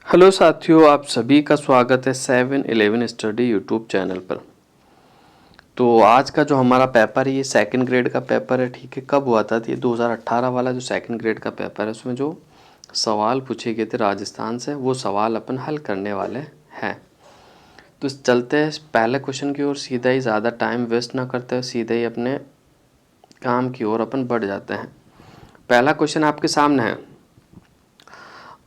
Hello साथियों, आप सभी का स्वागत है 7-11 स्टडी यूट्यूब चैनल पर। तो आज का जो हमारा पेपर है ये सेकंड ग्रेड का पेपर है। ठीक है, कब हुआ था? ये 2018 वाला जो सेकंड ग्रेड का पेपर है उसमें जो सवाल पूछे गए थे राजस्थान से, वो सवाल अपन हल करने वाले हैं। तो चलते हैं पहले क्वेश्चन की ओर, सीधा ही, ज़्यादा टाइम वेस्ट ना करते हुए सीधे ही अपने काम की ओर अपन बढ़ जाते हैं। पहला क्वेश्चन आपके सामने है।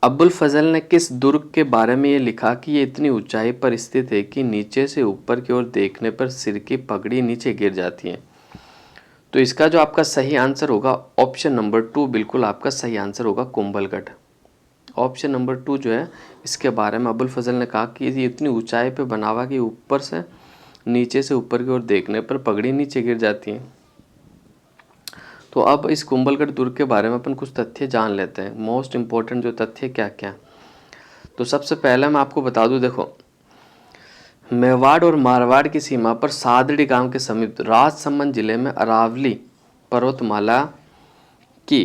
अबुल फजल ने किस दुर्ग के बारे में ये लिखा कि ये इतनी ऊंचाई पर स्थित है कि नीचे से ऊपर की ओर देखने पर सिर की पगड़ी नीचे गिर जाती है? तो इसका जो आपका सही आंसर होगा ऑप्शन नंबर 2, बिल्कुल आपका सही आंसर होगा कुंभलगढ़। ऑप्शन नंबर 2 जो है, इसके बारे में अबुल फजल ने कहा कि ये इतनी ऊंचाई पे बना हुआ कि ऊपर से नीचे से ऊपर की ओर देखने पर पगड़ी नीचे गिर जाती है। तो अब इस कुंभलगढ़ दुर्ग के बारे में अपन कुछ तथ्य जान लेते हैं। मोस्ट इम्पोर्टेंट जो तथ्य क्या क्या। तो सबसे पहले मैं आपको बता दूं, देखो, मेवाड़ और मारवाड़ की सीमा पर सादड़ी गांव के समीप राजसमंद जिले में अरावली पर्वतमाला की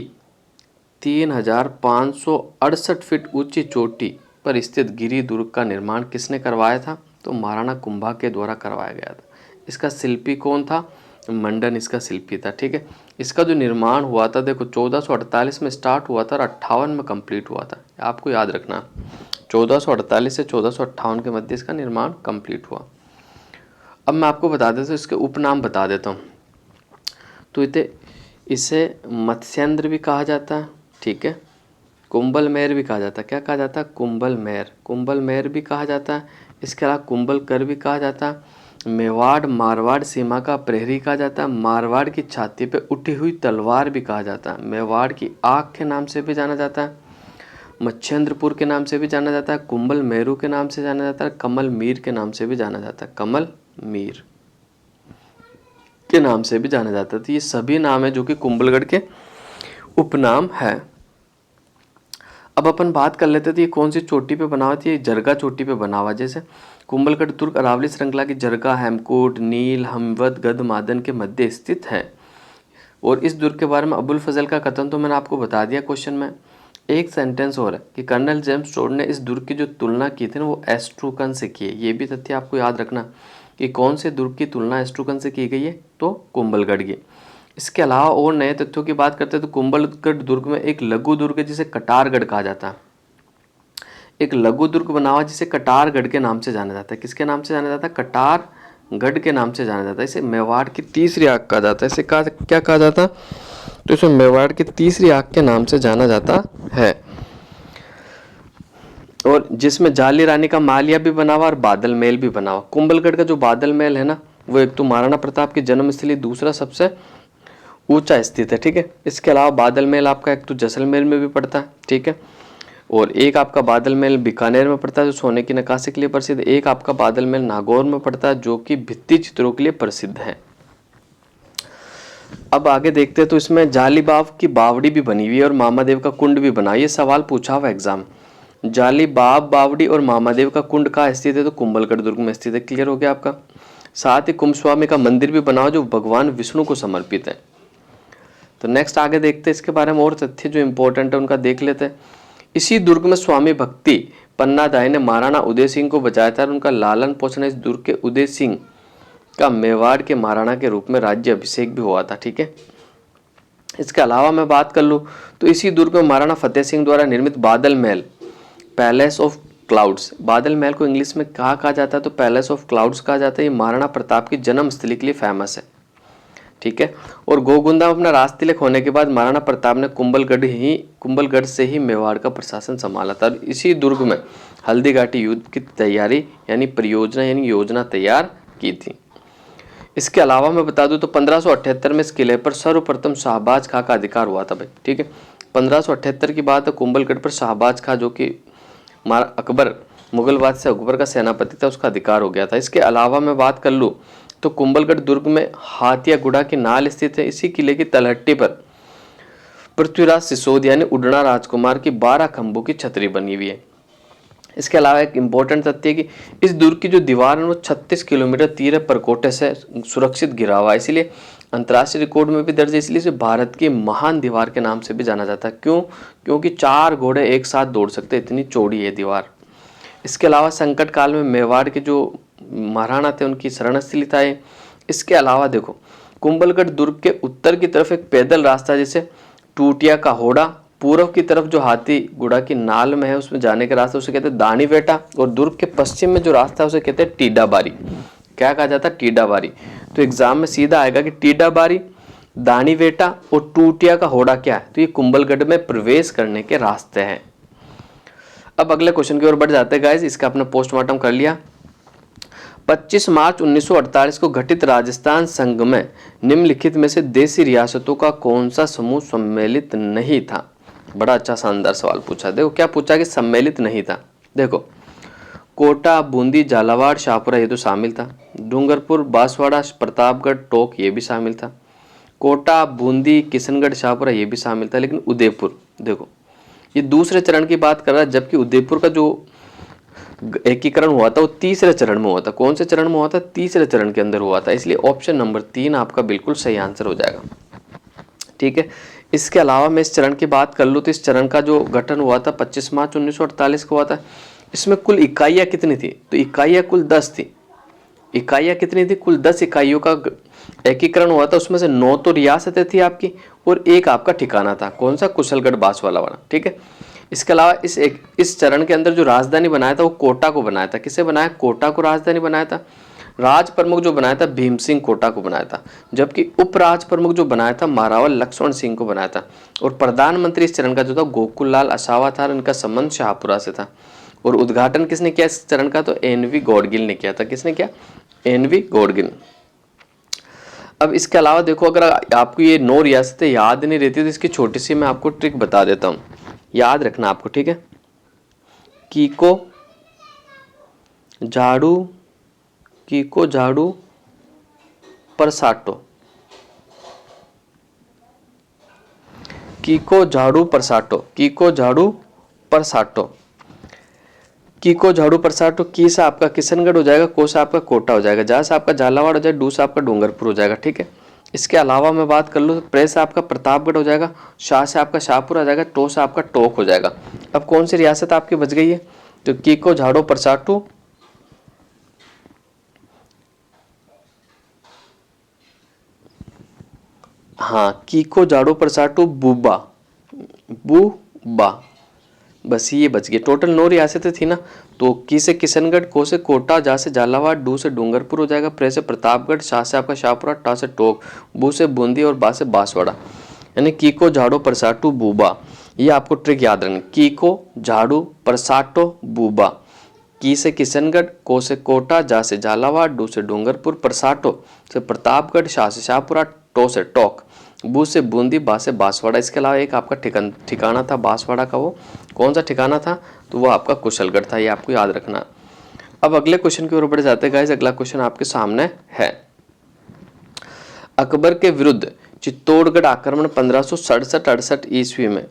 3568 फीट ऊंची चोटी पर स्थित गिरि दुर्ग का निर्माण किसने करवाया था? तो महाराणा कुंभा के द्वारा करवाया गया था। इसका शिल्पी कौन था? मंडन इसका शिल्पी था। ठीक है, इसका जो निर्माण हुआ था, देखो 1448 में स्टार्ट हुआ था और 58 में कंप्लीट हुआ था। आपको याद रखना, 1448 से 1458 के मध्य इसका निर्माण कंप्लीट हुआ। अब मैं आपको बता देता हूँ, इसके उपनाम बता देता हूँ। तो इसे मत्स्येंद्र भी कहा जाता है। ठीक है, कुंभल मेहर भी कहा जाता है। क्या कहा जाता है? कुंभल मेहर। कुंभल मेहर भी कहा जाता है। इसके अलावा कुंभल कर भी कहा जाता है। मेवाड़ मारवाड़ सीमा का प्रहरी कहा जाता है। मारवाड़ की छाती पे उठी हुई तलवार भी कहा जाता है। मेवाड़ की आग के नाम से भी जाना जाता है। मच्छेंद्रपुर के नाम से भी जाना जाता है। कुंभल मेरू के नाम से जाना जाता है। कमल मीर के नाम से भी जाना जाता है। कमल मीर के नाम से भी जाना जाता है। तो ये सभी नाम है जो कि कुंभलगढ़ के उपनाम है। अब अपन बात कर लेते थे ये कौन सी चोटी पे बना हुआ था। ये जरगा चोटी पे बना हुआ। जैसे कुंभलगढ़ दुर्ग अरावली श्रृंखला की जरगा, हेमकूट, नील, हमवद, गदमादन के मध्य स्थित है। और इस दुर्ग के बारे में अबुल फजल का कथन तो मैंने आपको बता दिया क्वेश्चन में। एक सेंटेंस और है कि कर्नल जेम्स टोड ने इस दुर्ग की जो तुलना की थी ना, वो एस्ट्रूकन से की है। ये भी तथ्य आपको याद रखना कि कौन से दुर्ग की तुलना एस्ट्रूकन से की गई है, तो कुंभलगढ़ की। इसके अलावा और नए तथ्यों की बात करते हैं तो कुंभलगढ़ दुर्ग में एक लघु दुर्ग है जिसे कटारगढ़ कहा जाता है। एक लघु दुर्ग बना हुआ जिसे कटारगढ़ के नाम से जाना जाता है। किसके नाम से जाना जाता है? कटारगढ़ के नाम से जाना जाता है। इसे मेवाड़ की तीसरी आग कहा जाता है। इसे क्या कहा जाता है? तो इसे मेवाड़ की तीसरी आग के नाम से जाना जाता है। और जिसमें जाली रानी का मालिया भी बना हुआ और बादल महल भी बना हुआ। कुंभलगढ़ का जो बादल महल है ना, वो एक तो महाराणा प्रताप की जन्मस्थली, दूसरा सबसे ऊंचा स्थित है। ठीक है, इसके अलावा बादल महल आपका एक तो जैसलमेर में भी पड़ता है। ठीक है, और एक आपका बादल महल बीकानेर में पड़ता है जो सोने की नक्काशी के लिए प्रसिद्ध है। एक आपका बादल महल नागौर में पड़ता है जो कि भित्ति चित्रों के लिए प्रसिद्ध है। अब आगे देखते हैं तो इसमें जालीबाव की बावड़ी भी बनी हुई है और मामादेव का कुंड भी बना। ये सवाल पूछा हुआ एग्जाम। जालीबाव बावड़ी और मामादेव का कुंड कहाँ स्थित है? तो कुंभलगढ़ दुर्ग में स्थित है। क्लियर हो गया आपका। साथ ही कुंभस्वामी का मंदिर भी बना हुआ जो भगवान विष्णु को समर्पित है। तो नेक्स्ट आगे देखते हैं इसके बारे में और तथ्य जो इंपॉर्टेंट है उनका देख लेते हैं। इसी दुर्ग में स्वामी भक्ति पन्नादाई ने महाराणा उदय सिंह को बचाया था और उनका लालन पोषण इस दुर्ग के उदय सिंह का मेवाड़ के महाराणा के रूप में राज्य अभिषेक भी हुआ था। ठीक है, इसके अलावा मैं बात कर लूँ तो इसी दुर्ग में महाराणा फतेह सिंह द्वारा निर्मित बादल महल, पैलेस ऑफ क्लाउड्स, बादल महल को इंग्लिश में कहा जाता है? तो पैलेस ऑफ क्लाउड्स कहा जाता है। ये महाराणा प्रताप की जन्मस्थली के लिए फेमस है। ठीक है, और गोगुंदा में अपना राज तिलक होने के बाद महाराणा प्रताप ने कुंभलगढ़ से ही मेवाड़ का प्रशासन संभाला था। इसी दुर्ग में हल्दी घाटी युद्ध की तैयारी यानी परियोजना यानी योजना तैयार की थी। इसके अलावा मैं बता दूं तो 1578 में इस किले पर सर्वप्रथम शाहबाज खां का अधिकार हुआ था भाई। ठीक है, 1578 की बात है। कुंभलगढ़ पर शाहबाज खां जो कि अकबर, मुगल बादशाह अकबर का सेनापति था, उसका अधिकार हो गया था। इसके अलावा मैं बात कर लूँ तो कुंभलगढ़ दुर्ग में हाथिया गुड़ा की नाल स्थित है। इसी किले की तलहटी पर पृथ्वीराज सिसोद यानी उड़ना राजकुमार की 12 खंभों की छतरी बनी हुई है। इसके अलावा एक इम्पोर्टेंट तथ्य है कि इस दुर्ग की जो दीवार है वो 36 किलोमीटर तीर परकोटे से सुरक्षित घिरा हुआ है, इसीलिए अंतर्राष्ट्रीय रिकॉर्ड में भी दर्ज है। इसलिए इसे भारत की महान दीवार के नाम से भी जाना जाता है। क्यों? क्योंकि 4 घोड़े एक साथ दौड़ सकते, इतनी चौड़ी है दीवार। इसके अलावा संकट काल में मेवाड़ के जो महाराणा थे उनकी शरणस्थली था ये। इसके अलावा देखो कुंभलगढ़ दुर्ग के उत्तर की तरफ एक पैदल रास्ता जैसे टूटिया का होड़ा, पूर्व की तरफ जो हाथी गुड़ा की नाल में है उसमें जाने का रास्ता उसे कहते हैं दानी बेटा, और दुर्ग के पश्चिम में जो रास्ता है उसे कहते हैं टीडाबारी। क्या कहा जाता है? टीडाबारी। तो एग्जाम में सीधा आएगा कि टीडाबारी, दानी बेटा और टूटिया का होड़ा क्या है? तो ये कुंभलगढ़ में प्रवेश करने के रास्ते हैं। अब अगले क्वेश्चन की ओर बढ़ जाते हैं गाइस। इसका अपना पोस्टमार्टम कर लिया। 25 मार्च 1948 को घटित राजस्थान संघ में निम्नलिखित में से देशी रियासतों का कौन सा समूह सम्मिलित नहीं था? बड़ा अच्छा शानदार सवाल पूछा। देखो क्या पूछा कि सम्मिलित नहीं था। देखो कोटा, बूंदी, झालावाड़, शाहपुरा ये तो शामिल था। डूंगरपुर, बांसवाड़ा, प्रतापगढ़, टोंक ये भी शामिल था। कोटा, बूंदी, किशनगढ़, शाहपुरा ये भी शामिल था। लेकिन उदयपुर, देखो ये दूसरे चरण की बात कर रहा है, जबकि उदयपुर का जो एकीकरण हुआ था वो तीसरे चरण में हुआ था। कौन से चरण में हुआ था? तीसरे चरण के अंदर हुआ था। इसलिए ऑप्शन नंबर 3 आपका बिल्कुल सही आंसर हो जाएगा। ठीक है। इसके अलावा मैं इस चरण की बात कर लूँ तो इस चरण का जो गठन हुआ था 25 मार्च 1948 को हुआ था। इसमें कुल इकाइयाँ कितनी थी? तो इकाइयाँ कुल 10 थी। इकाइयाँ कितनी थी? कुल 10 इकाइयों का एकीकरण हुआ था। उसमें से 9 तो रियासतें थी आपकी और एक आपका ठिकाना था। कौन सा? कुशलगढ़ बांसवाड़ा वाला। ठीक है। इसके अलावा इस चरण के अंदर जो राजधानी बनाया था वो कोटा को बनाया था। किसे बनाया? कोटा को राजधानी बनाया था। राज प्रमुख जो बनाया था भीम सिंह कोटा को बनाया था, जबकि उपराज प्रमुख जो बनाया था मारावल लक्ष्मण सिंह को बनाया था। और प्रधानमंत्री इस चरण का जो था गोकुल लाल असावा था, इनका संबंध शाहपुरा से था। और उद्घाटन किसने किया इस चरण का? तो एनवी गॉडगिल ने किया था। किसने किया? एनवी गॉडगिल। अब इसके अलावा देखो अगर आपको ये 9 रियासतें याद नहीं रहती तो इसकी छोटी सी मैं आपको ट्रिक बता देता हूँ, याद रखना आपको। ठीक है। कीको, झाड़ू, कीको, झाड़ू, परसाटो। कीको, झाड़ू, परसाटो। कीको, झाड़ू, परसाटो। कीको, झाड़ू, परसाटो। की से आपका किशनगढ़ हो जाएगा, को से आपका कोटा हो जाएगा, जा से आपका झालावाड़ हो जाएगा, डू से आपका डूंगरपुर हो जाएगा। ठीक है। इसके अलावा मैं बात कर लूँ तो प्रे से आपका प्रतापगढ़ हो जाएगा, शाह से आपका शाहपुर हो जाएगा, टो से आपका टोक हो जाएगा। अब कौन सी रियासत आपकी बच गई है? तो कीको, झाड़ू, परसाटो, हाँ कीको, झाड़ू, परसाटो, बूबा, बूबा, बस ये बच गए। टोटल 9 रियासतें थी ना। तो की से किशनगढ़, को से कोटा, जा से झालावाड़, डू से डूंगरपुर हो जाएगा, प्रे से प्रतापगढ़, शाह से आपका शाहपुरा, टा से टोक, बू से बूंदी और बा से बांसवाड़ा। यानी कीको, झाड़ू, परसाटो, बूबा। ये आपको ट्रिक याद रखनी। कीको, झाड़ू, परसाटो, बूबा। की से किशनगढ़, को से कोटा, जा से झालावाड़, डू से डूंगरपुर, परसाटो से प्रतापगढ़, शाह से शाहपुरा, टो से टोक, बू से बूंदी, बा से बांसवाड़ा। इसके अलावा एक आपका ठिकाना था बांसवाड़ा का, वो कौन सा ठिकाना था? तो वो आपका कुशलगढ़ था। ये आपको याद रखना। अब अगले क्वेश्चन की ओर बढ़ जाते हैं गाइस। अगला क्वेश्चन आपके सामने है। अकबर के विरुद्ध चित्तौड़गढ़ आक्रमण 1567-68 ईस्वी में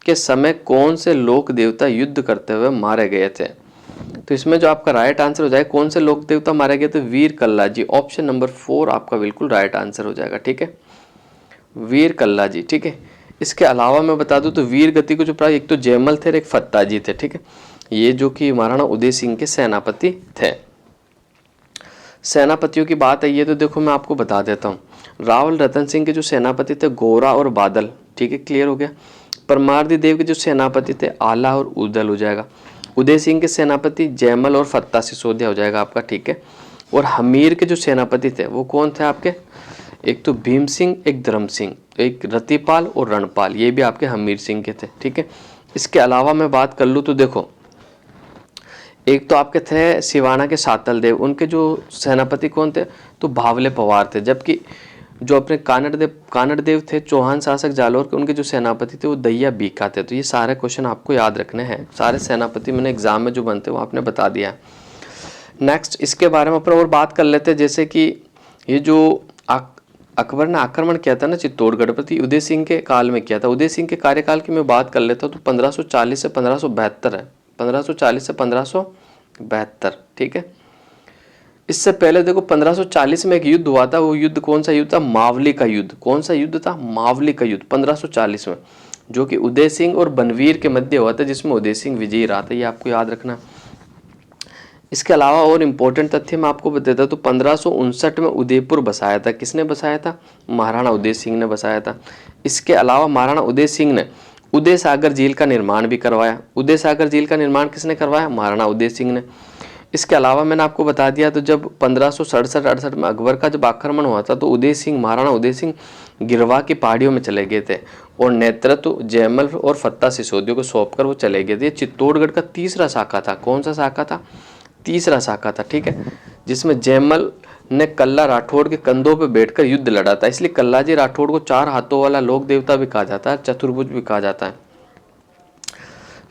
के समय कौन से लोक देवता युद्ध करते हुए मारे गए थे? तो इसमें जो आपका राइट आंसर हो जाएगा कौन से लोक देवता मारे गए थे? वीर कल्ला जी। ऑप्शन नंबर 4 आपका बिल्कुल राइट आंसर हो जाएगा। ठीक है। वीर कल्ला जी। ठीक है। इसके अलावा मैं बता दूं तो वीर गति को जो प्राय एक तो जयमल थे और एक फत्ता जी थे। ठीक है। ये जो कि महाराणा उदय सिंह के सेनापति थे। सेनापतियों की बात आई है तो देखो मैं आपको बता देता हूँ। रावल रतन सिंह के जो सेनापति थे गोरा और बादल। ठीक है, क्लियर हो गया। परमारदी देव के जो सेनापति थे आला और उदल हो जाएगा। उदय सिंह के सेनापति जयमल और फत्ता सिसोदिया हो जाएगा आपका। ठीक है। और हमीर के जो सेनापति थे वो कौन थे आपके? एक तो भीम सिंह, एक धर्म सिंह, एक रतिपाल और रणपाल, ये भी आपके हमीर सिंह के थे। ठीक है। इसके अलावा मैं बात कर लूँ तो देखो एक तो आपके थे सिवाना के सातल देव, उनके जो सेनापति कौन थे? तो भावले पवार थे। जबकि जो अपने कानड़ देव थे चौहान शासक जालोर के, उनके जो सेनापति थे वो दैया बीका थे। तो ये सारे क्वेश्चन आपको याद रखने हैं। सारे सेनापति मैंने एग्जाम में जो बनते वो आपने बता दिया है। नेक्स्ट इसके बारे में अपन और बात कर लेते हैं। जैसे कि ये जो अकबर ने आक्रमण किया था ना चित्तौड़गढ़ पर, उदय सिंह के काल में किया था। उदय सिंह के कार्यकाल की मैं बात कर लेता हूँ तो 1540 से 1572 है। 1540 से 1572। ठीक है। इससे पहले देखो 1540 में एक युद्ध हुआ था। वो युद्ध कौन सा युद्ध था? मावली का युद्ध। कौन सा युद्ध था? मावली का युद्ध 1540 में, जो कि उदय सिंह और बनवीर के मध्य हुआ था, जिसमें उदय सिंह विजयी रहा था। ये आपको याद रखना। इसके अलावा और इम्पोर्टेंट तथ्य मैं आपको बता देता तो 1559 में उदयपुर बसाया था। किसने बसाया था? महाराणा उदय सिंह ने बसाया था। इसके अलावा महाराणा उदय सिंह ने उदय सागर झील का निर्माण भी करवाया। उदय सागर झील का निर्माण किसने करवाया? महाराणा उदय सिंह ने। इसके अलावा मैंने आपको बता दिया तो जब 1567-68 में अकबर का जब आक्रमण हुआ था तो उदय सिंह, महाराणा उदय सिंह गिरवा की पहाड़ियों में चले गए थे और नेतृत्व जयमल और फत्ता सिसोदियों को सौंपकर वो चले गए थे। चित्तौड़गढ़ का तीसरा शाखा था। कौन सा शाखा था? तीसरा शाखा था, ठीक है, जिसमें जयमल ने कल्ला राठौड़ के कंधों पर बैठकर युद्ध लड़ा था। इसलिए कल्लाजी राठौड़ को 4 हाथों वाला लोक देवता भी कहा जाता है, चतुर्भुज भी कहा जाता है।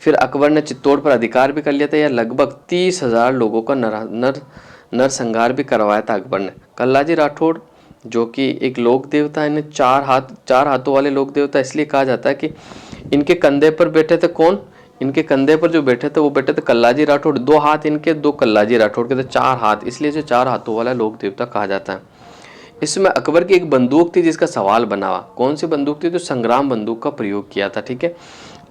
फिर अकबर ने चित्तौड़ पर अधिकार भी कर लिया था। यह लगभग 30,000 लोगों का नरसंहार भी करवाया था अकबर ने। कल्लाजी राठौड़ जो कि एक लोक देवता है, इन्हें 4 हाथों वाले लोक देवता इसलिए कहा जाता है कि इनके कंधे पर बैठे थे कौन? इनके कंधे पर जो बैठे थे वो बैठे थे कल्लाजी राठौड़। 2 हाथ इनके, 2 कल्लाजी राठौड़ के थे, 4 हाथ, इसलिए इसे 4 हाथों वाला लोक देवता कहा जाता है। इसमें अकबर की एक बंदूक थी जिसका सवाल बना हुआ। कौन सी बंदूक थी? तो संग्राम बंदूक का प्रयोग किया था, ठीक है।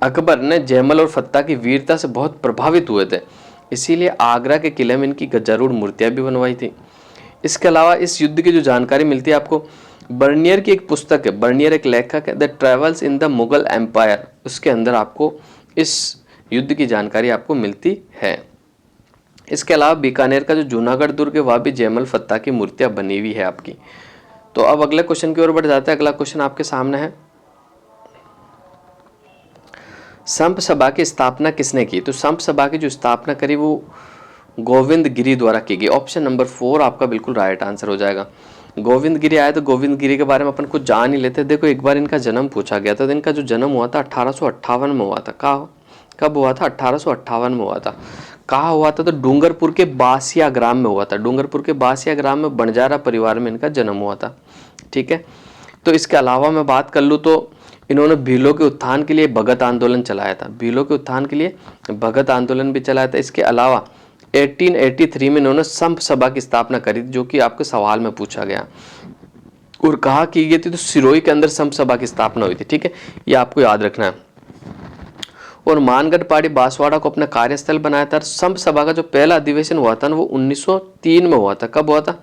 अकबर ने जयमल और फत्ता की वीरता से बहुत प्रभावित हुए थे, इसीलिए आगरा के किले में इनकी जरूर मूर्तियां भी बनवाई थी। इसके अलावा इस युद्ध की जो जानकारी मिलती है आपको, बर्नियर की एक पुस्तक है, बर्नियर एक लेखक है, the travels in the Mughal empire, उसके अंदर आपको इस युद्ध की जानकारी आपको मिलती है। इसके अलावा बीकानेर का जो जूनागढ़ दुर्ग है वह भी जयमल फत्ता की मूर्तियां बनी हुई है आपकी। तो अब अगले क्वेश्चन की ओर बढ़ जाते हैं। अगला क्वेश्चन आपके सामने है, संप सभा की स्थापना किसने की? तो संप सभा की जो स्थापना करी वो गोविंद गिरी द्वारा की गई। ऑप्शन नंबर 4 आपका बिल्कुल राइट आंसर हो जाएगा। गोविंद गिरी आए तो गोविंद गिरी के बारे में अपन कुछ जान ही लेते। देखो एक बार इनका जन्म पूछा गया था, तो इनका जो जन्म हुआ था 1858 में हुआ था। कब हुआ था? 1858 में हुआ था। कहाँ हुआ था? तो डूंगरपुर के बासिया ग्राम में हुआ था। डूंगरपुर के बासिया ग्राम में बंजारा परिवार में इनका जन्म हुआ था, ठीक है। तो इसके अलावा मैं बात कर लूँ तो इन्होंने भीलों के उत्थान के लिए भगत आंदोलन चलाया था। भीलों के उत्थान के लिए भगत आंदोलन भी चलाया था। इसके अलावा 1883 में इन्होंने संप सभा की स्थापना करी थी, जो कि आपके सवाल में पूछा गया और कहा की गई थी, तो सिरोही के अंदर संप सभा की स्थापना हुई थी, ठीक है, ये आपको याद रखना है। और मानगढ़ पहाड़ी बांसवाड़ा को अपना कार्यस्थल बनाया था। संप सभा का जो पहला अधिवेशन हुआ था ना वो 1903 में हुआ था। कब हुआ था?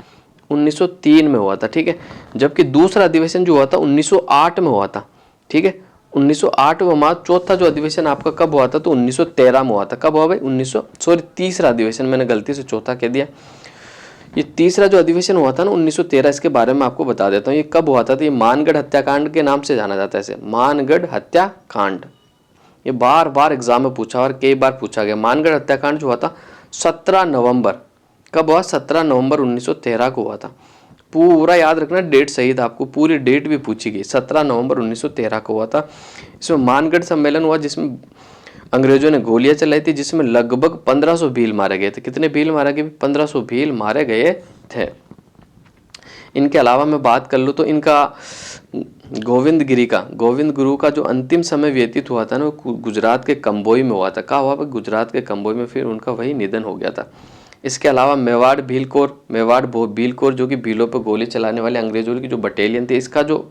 1903 में हुआ था, ठीक है। जबकि दूसरा अधिवेशन जो हुआ था 1908 में हुआ था, ठीक है। 1908 में हुआ। चौथा जो अधिवेशन आपका कब हुआ था? तो 1913 में हुआ था। कब हुआ भाई? तीसरा अधिवेशन, मैंने गलती से चौथा कह दिया। ये तीसरा जो अधिवेशन हुआ था ना 1913, इसके बारे में आपको बता देता हूँ ये कब हुआ था। तो ये मानगढ़ हत्याकांड के नाम से जाना जाता है, इसे मानगढ़ हत्याकांड। ये बार बार एग्जाम में पूछा और कई बार पूछा गया। मानगढ़ हत्याकांड जो हुआ था 17 नवंबर, कब हुआ? 17 नवंबर 1913 को हुआ था। पूरा याद रखना, डेट सही था, आपको पूरी डेट भी पूछी गई। 17 नवंबर 1913 को हुआ था। इसमें मानगढ़ सम्मेलन हुआ जिसमें अंग्रेजों ने गोलियां चलाई थी, जिसमें लगभग 1500 भील मारे गए थे। कितने भील मारे गए? 1500 भील मारे गए थे। इनके अलावा मैं बात कर लूँ तो इनका गोविंद गुरु का जो अंतिम समय व्यतीत हुआ था ना वो गुजरात के कंबोई में हुआ था। कहाँ हुआ? गुजरात के कंबोई में, फिर उनका वही निधन हो गया था। इसके अलावा मेवाड़ भीलकोर जो कि भीलों पर गोली चलाने वाले अंग्रेजों की जो बटालियन थी, इसका जो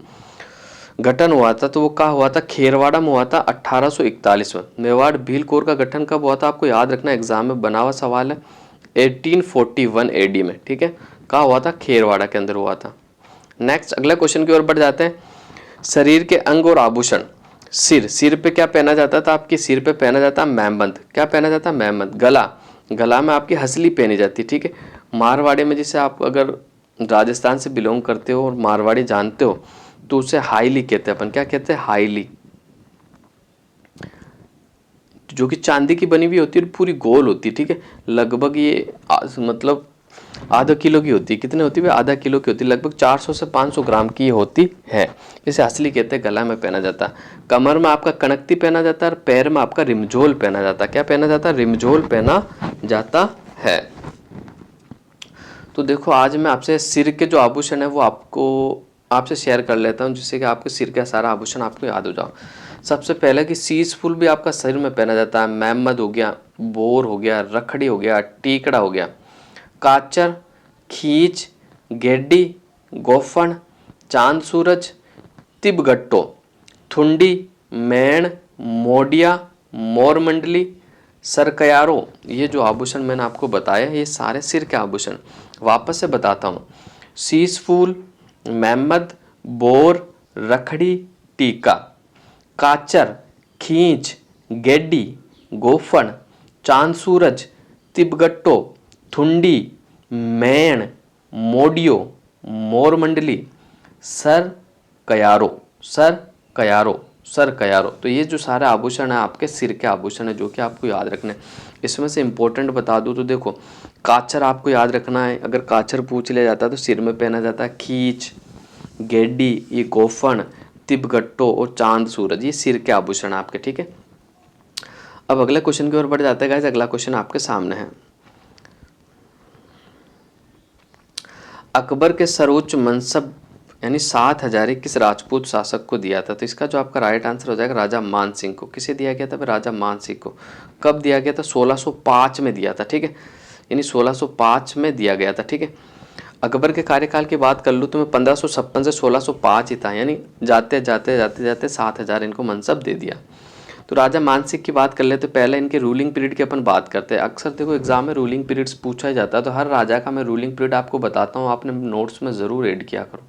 गठन हुआ था तो वो कहाँ हुआ था? खेरवाड़ा में हुआ था 1841 में। मेवाड़ भीलकोर का गठन कब हुआ था? आपको याद रखना, एग्जाम में बना हुआ सवाल है। 1841 AD में, ठीक है। कहाँ हुआ था? खेरवाड़ा के अंदर हुआ था। नेक्स्ट अगले क्वेश्चन की ओर बढ़ जाते हैं। शरीर के अंग और आभूषण। सिर पे क्या पहना जाता था? आपके सिर पे पहना जाता है मैमबंद। क्या पहना जाता है? मैमबंद। गला में आपकी हसली पहनी जाती है, ठीक है। मारवाड़ी में, जैसे आप अगर राजस्थान से बिलोंग करते हो और मारवाड़ी जानते हो तो उसे हाईली कहते हैं अपन। क्या कहते हैं? हाईली, जो कि चांदी की बनी हुई होती है और पूरी गोल होती है, ठीक है। लगभग ये मतलब आधा किलो की होती है। कितने होती है? आधा किलो की होती है। लगभग 400 से 500 ग्राम की होती है। इसे हसली कहते हैं। गला में पहना जाता है। कमर में आपका कनकती पहना जाता है और पैर में आपका रिमझोल पहना जाता है। क्या पहना जाता है? रिमझोल पहना जाता है। तो देखो आज मैं आपसे सिर के जो आभूषण है वो आपसे शेयर कर लेता हूँ, जिससे कि आपके सिर का सारा आभूषण आपको याद हो जाओ। सबसे पहले कि शीश फूल भी आपका सिर में पहना जाता है। मैमद हो गया, बोर हो गया, रखड़ी हो गया, टीकड़ा हो गया, काचर, खींच, गेड्डी, गोफन, चांद सूरज, तिबगट्टो, थुंडी, मैण, मोडिया, मोरमंडली, सरकयारो, ये जो आभूषण मैंने आपको बताया ये सारे सिर के आभूषण। वापस से बताता हूँ, शीशफूल, मेहमद, बोर, रखड़ी, टीका, काचर, खींच, गेड्डी, गोफन, चांद सूरज, तिबगट्टो, थुंडी, मैण, मोडियो, मोरमंडली, सर कयारो, सर कयारो, सर कयारो। तो ये जो सारे आभूषण है आपके सिर के आभूषण है जो कि आपको याद रखने हैं। इसमें से इंपॉर्टेंट बता दूं तो देखो, काचर आपको याद रखना है, अगर काचर पूछ लिया जाता है तो सिर में पहना जाता है। खींच, गेड्डी, ये गोफन, तिबगट्टो और चांद सूरज, ये सिर के आभूषण आपके, ठीक है। अब अगले क्वेश्चन की ओर बढ़ जाते हैं गाइस। अगला क्वेश्चन आपके सामने है, अकबर के सर्वोच्च मनसब यानी 7 हजारी किस राजपूत शासक को दिया था? तो इसका जो आपका राइट आंसर हो जाएगा राजा मान सिंह को। किसे दिया गया था भाई? राजा मान सिंह को। कब दिया गया था? 1605 में दिया था, ठीक है, यानी 1605 में दिया गया था, ठीक है। अकबर के कार्यकाल की बात कर लूँ तो मैं 1556 से 1605 ही था, यानी जाते जाते जाते जाते 7 हजार इनको मनसब दे दिया। तो राजा मानसिंह की बात कर लेते, पहले इनके रूलिंग पीरियड की अपन बात करते हैं। अक्सर देखो एग्जाम में रूलिंग पीरियड्स पूछा ही जाता है, तो हर राजा का मैं रूलिंग पीरियड आपको बताता हूँ, आपने नोट्स में ज़रूर ऐड किया करो।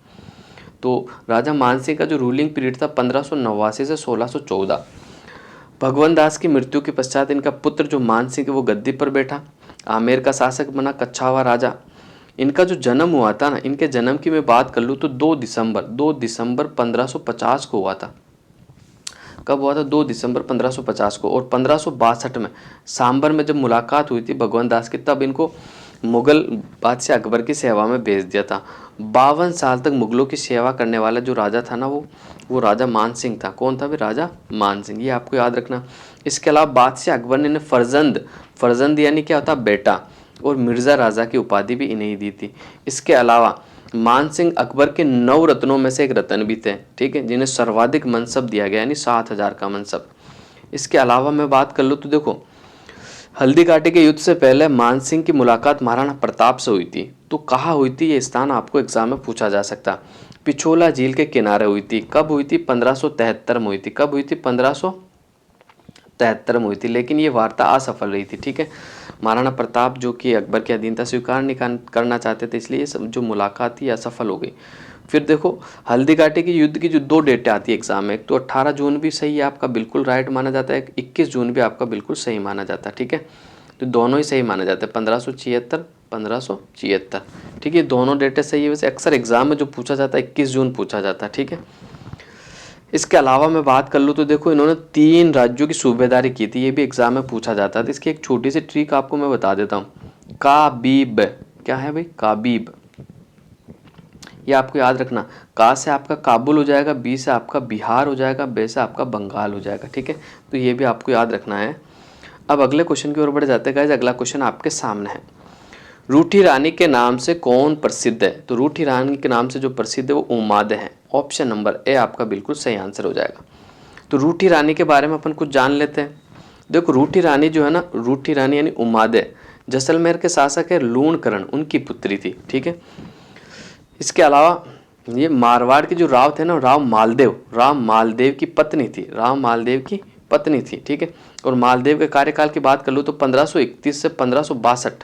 तो राजा मानसिंह का जो रूलिंग पीरियड था 1589 से 1614। भगवान दास की मृत्यु के पश्चात इनका पुत्र जो मानसिंह वो गद्दी पर बैठा, आमेर का शासक बना, कच्छावा राजा। इनका जो जन्म हुआ था ना, इनके जन्म की मैं बात कर लूँ तो 2 दिसंबर 1550 को हुआ था। कब हुआ था? 2 दिसंबर 1550 को। और 1562 में सांबर में जब मुलाकात हुई थी भगवान दास की, तब इनको मुगल बादशाह अकबर की सेवा में भेज दिया था। 52 साल तक मुगलों की सेवा करने वाला जो राजा था ना, वो राजा मान सिंह था। कौन था भाई? राजा मान सिंह, ये आपको याद रखना। इसके अलावा बादशाह अकबर ने फर्जंद यानी क्या होता? बेटा, और मिर्ज़ा राजा की उपाधि भी इन्हें ही दी थी। इसके अलावा मान सिंह अकबर के 9 रत्नों में से एक रत्न भी थे, ठीक है, जिन्हें सर्वाधिक मनसब दिया गया, यानी 7 हजार का मनसब। इसके अलावा मैं बात कर लूँ तो देखो, हल्दी घाटी के युद्ध से पहले मानसिंह की मुलाकात महाराणा प्रताप से हुई थी। तो कहाँ हुई थी? ये स्थान आपको एग्जाम में पूछा जा सकता। पिछोला झील के किनारे हुई थी। कब हुई थी? 1573 में हुई थी। कब हुई थी? 1573 में हुई थी, लेकिन ये वार्ता असफल रही थी, ठीक है। महाराणा प्रताप जो कि अकबर के अधीनता स्वीकार नहीं करना चाहते थे, इसलिए जो मुलाकात थी असफल हो गई। फिर देखो, हल्दी घाटी के युद्ध की जो 2 डेटें आती है एग्जाम में, एक तो 18 जून भी सही है आपका, बिल्कुल राइट माना जाता है, 21 जून भी आपका बिल्कुल सही माना जाता है, ठीक है। तो दोनों ही सही माने जाते हैं, 1576, ठीक है, दोनों डेटें सही है। वैसे अक्सर एग्जाम में जो पूछा जाता है 21 जून पूछा जाता है, ठीक है। इसके अलावा मैं बात कर लूँ तो देखो, इन्होंने 3 राज्यों की सूबेदारी की थी, ये भी एग्जाम में पूछा जाता है। तो इसकी एक छोटी सी ट्रिक आपको मैं बता देता हूँ। काबीब, क्या है भाई? काबीब, ये आपको याद रखना। का से आपका काबुल हो जाएगा, बी से आपका बिहार हो जाएगा, बे से आपका बंगाल हो जाएगा, ठीक है। तो ये भी आपको याद रखना है। अब अगले क्वेश्चन की ओर बढ़ जाते हैं गाइस। अगला क्वेश्चन आपके सामने है, रूठी रानी के नाम से कौन प्रसिद्ध है? तो रूठी रानी के नाम से जो प्रसिद्ध है वो उमादे है। ऑप्शन नंबर ए आपका बिल्कुल सही आंसर हो जाएगा। तो रूठी रानी के बारे में अपन कुछ जान लेते हैं। देखो, रूठी रानी जो है ना, रूठी रानी यानी उमादे, जैसलमेर के शासक है लूणकरण, उनकी पुत्री थी, ठीक है। इसके अलावा ये मारवाड़ के जो राव थे ना, राव मालदेव की पत्नी थी, राव मालदेव की पत्नी थी, ठीक है। और मालदेव के कार्यकाल की बात कर लूँ तो 1531 से 1562,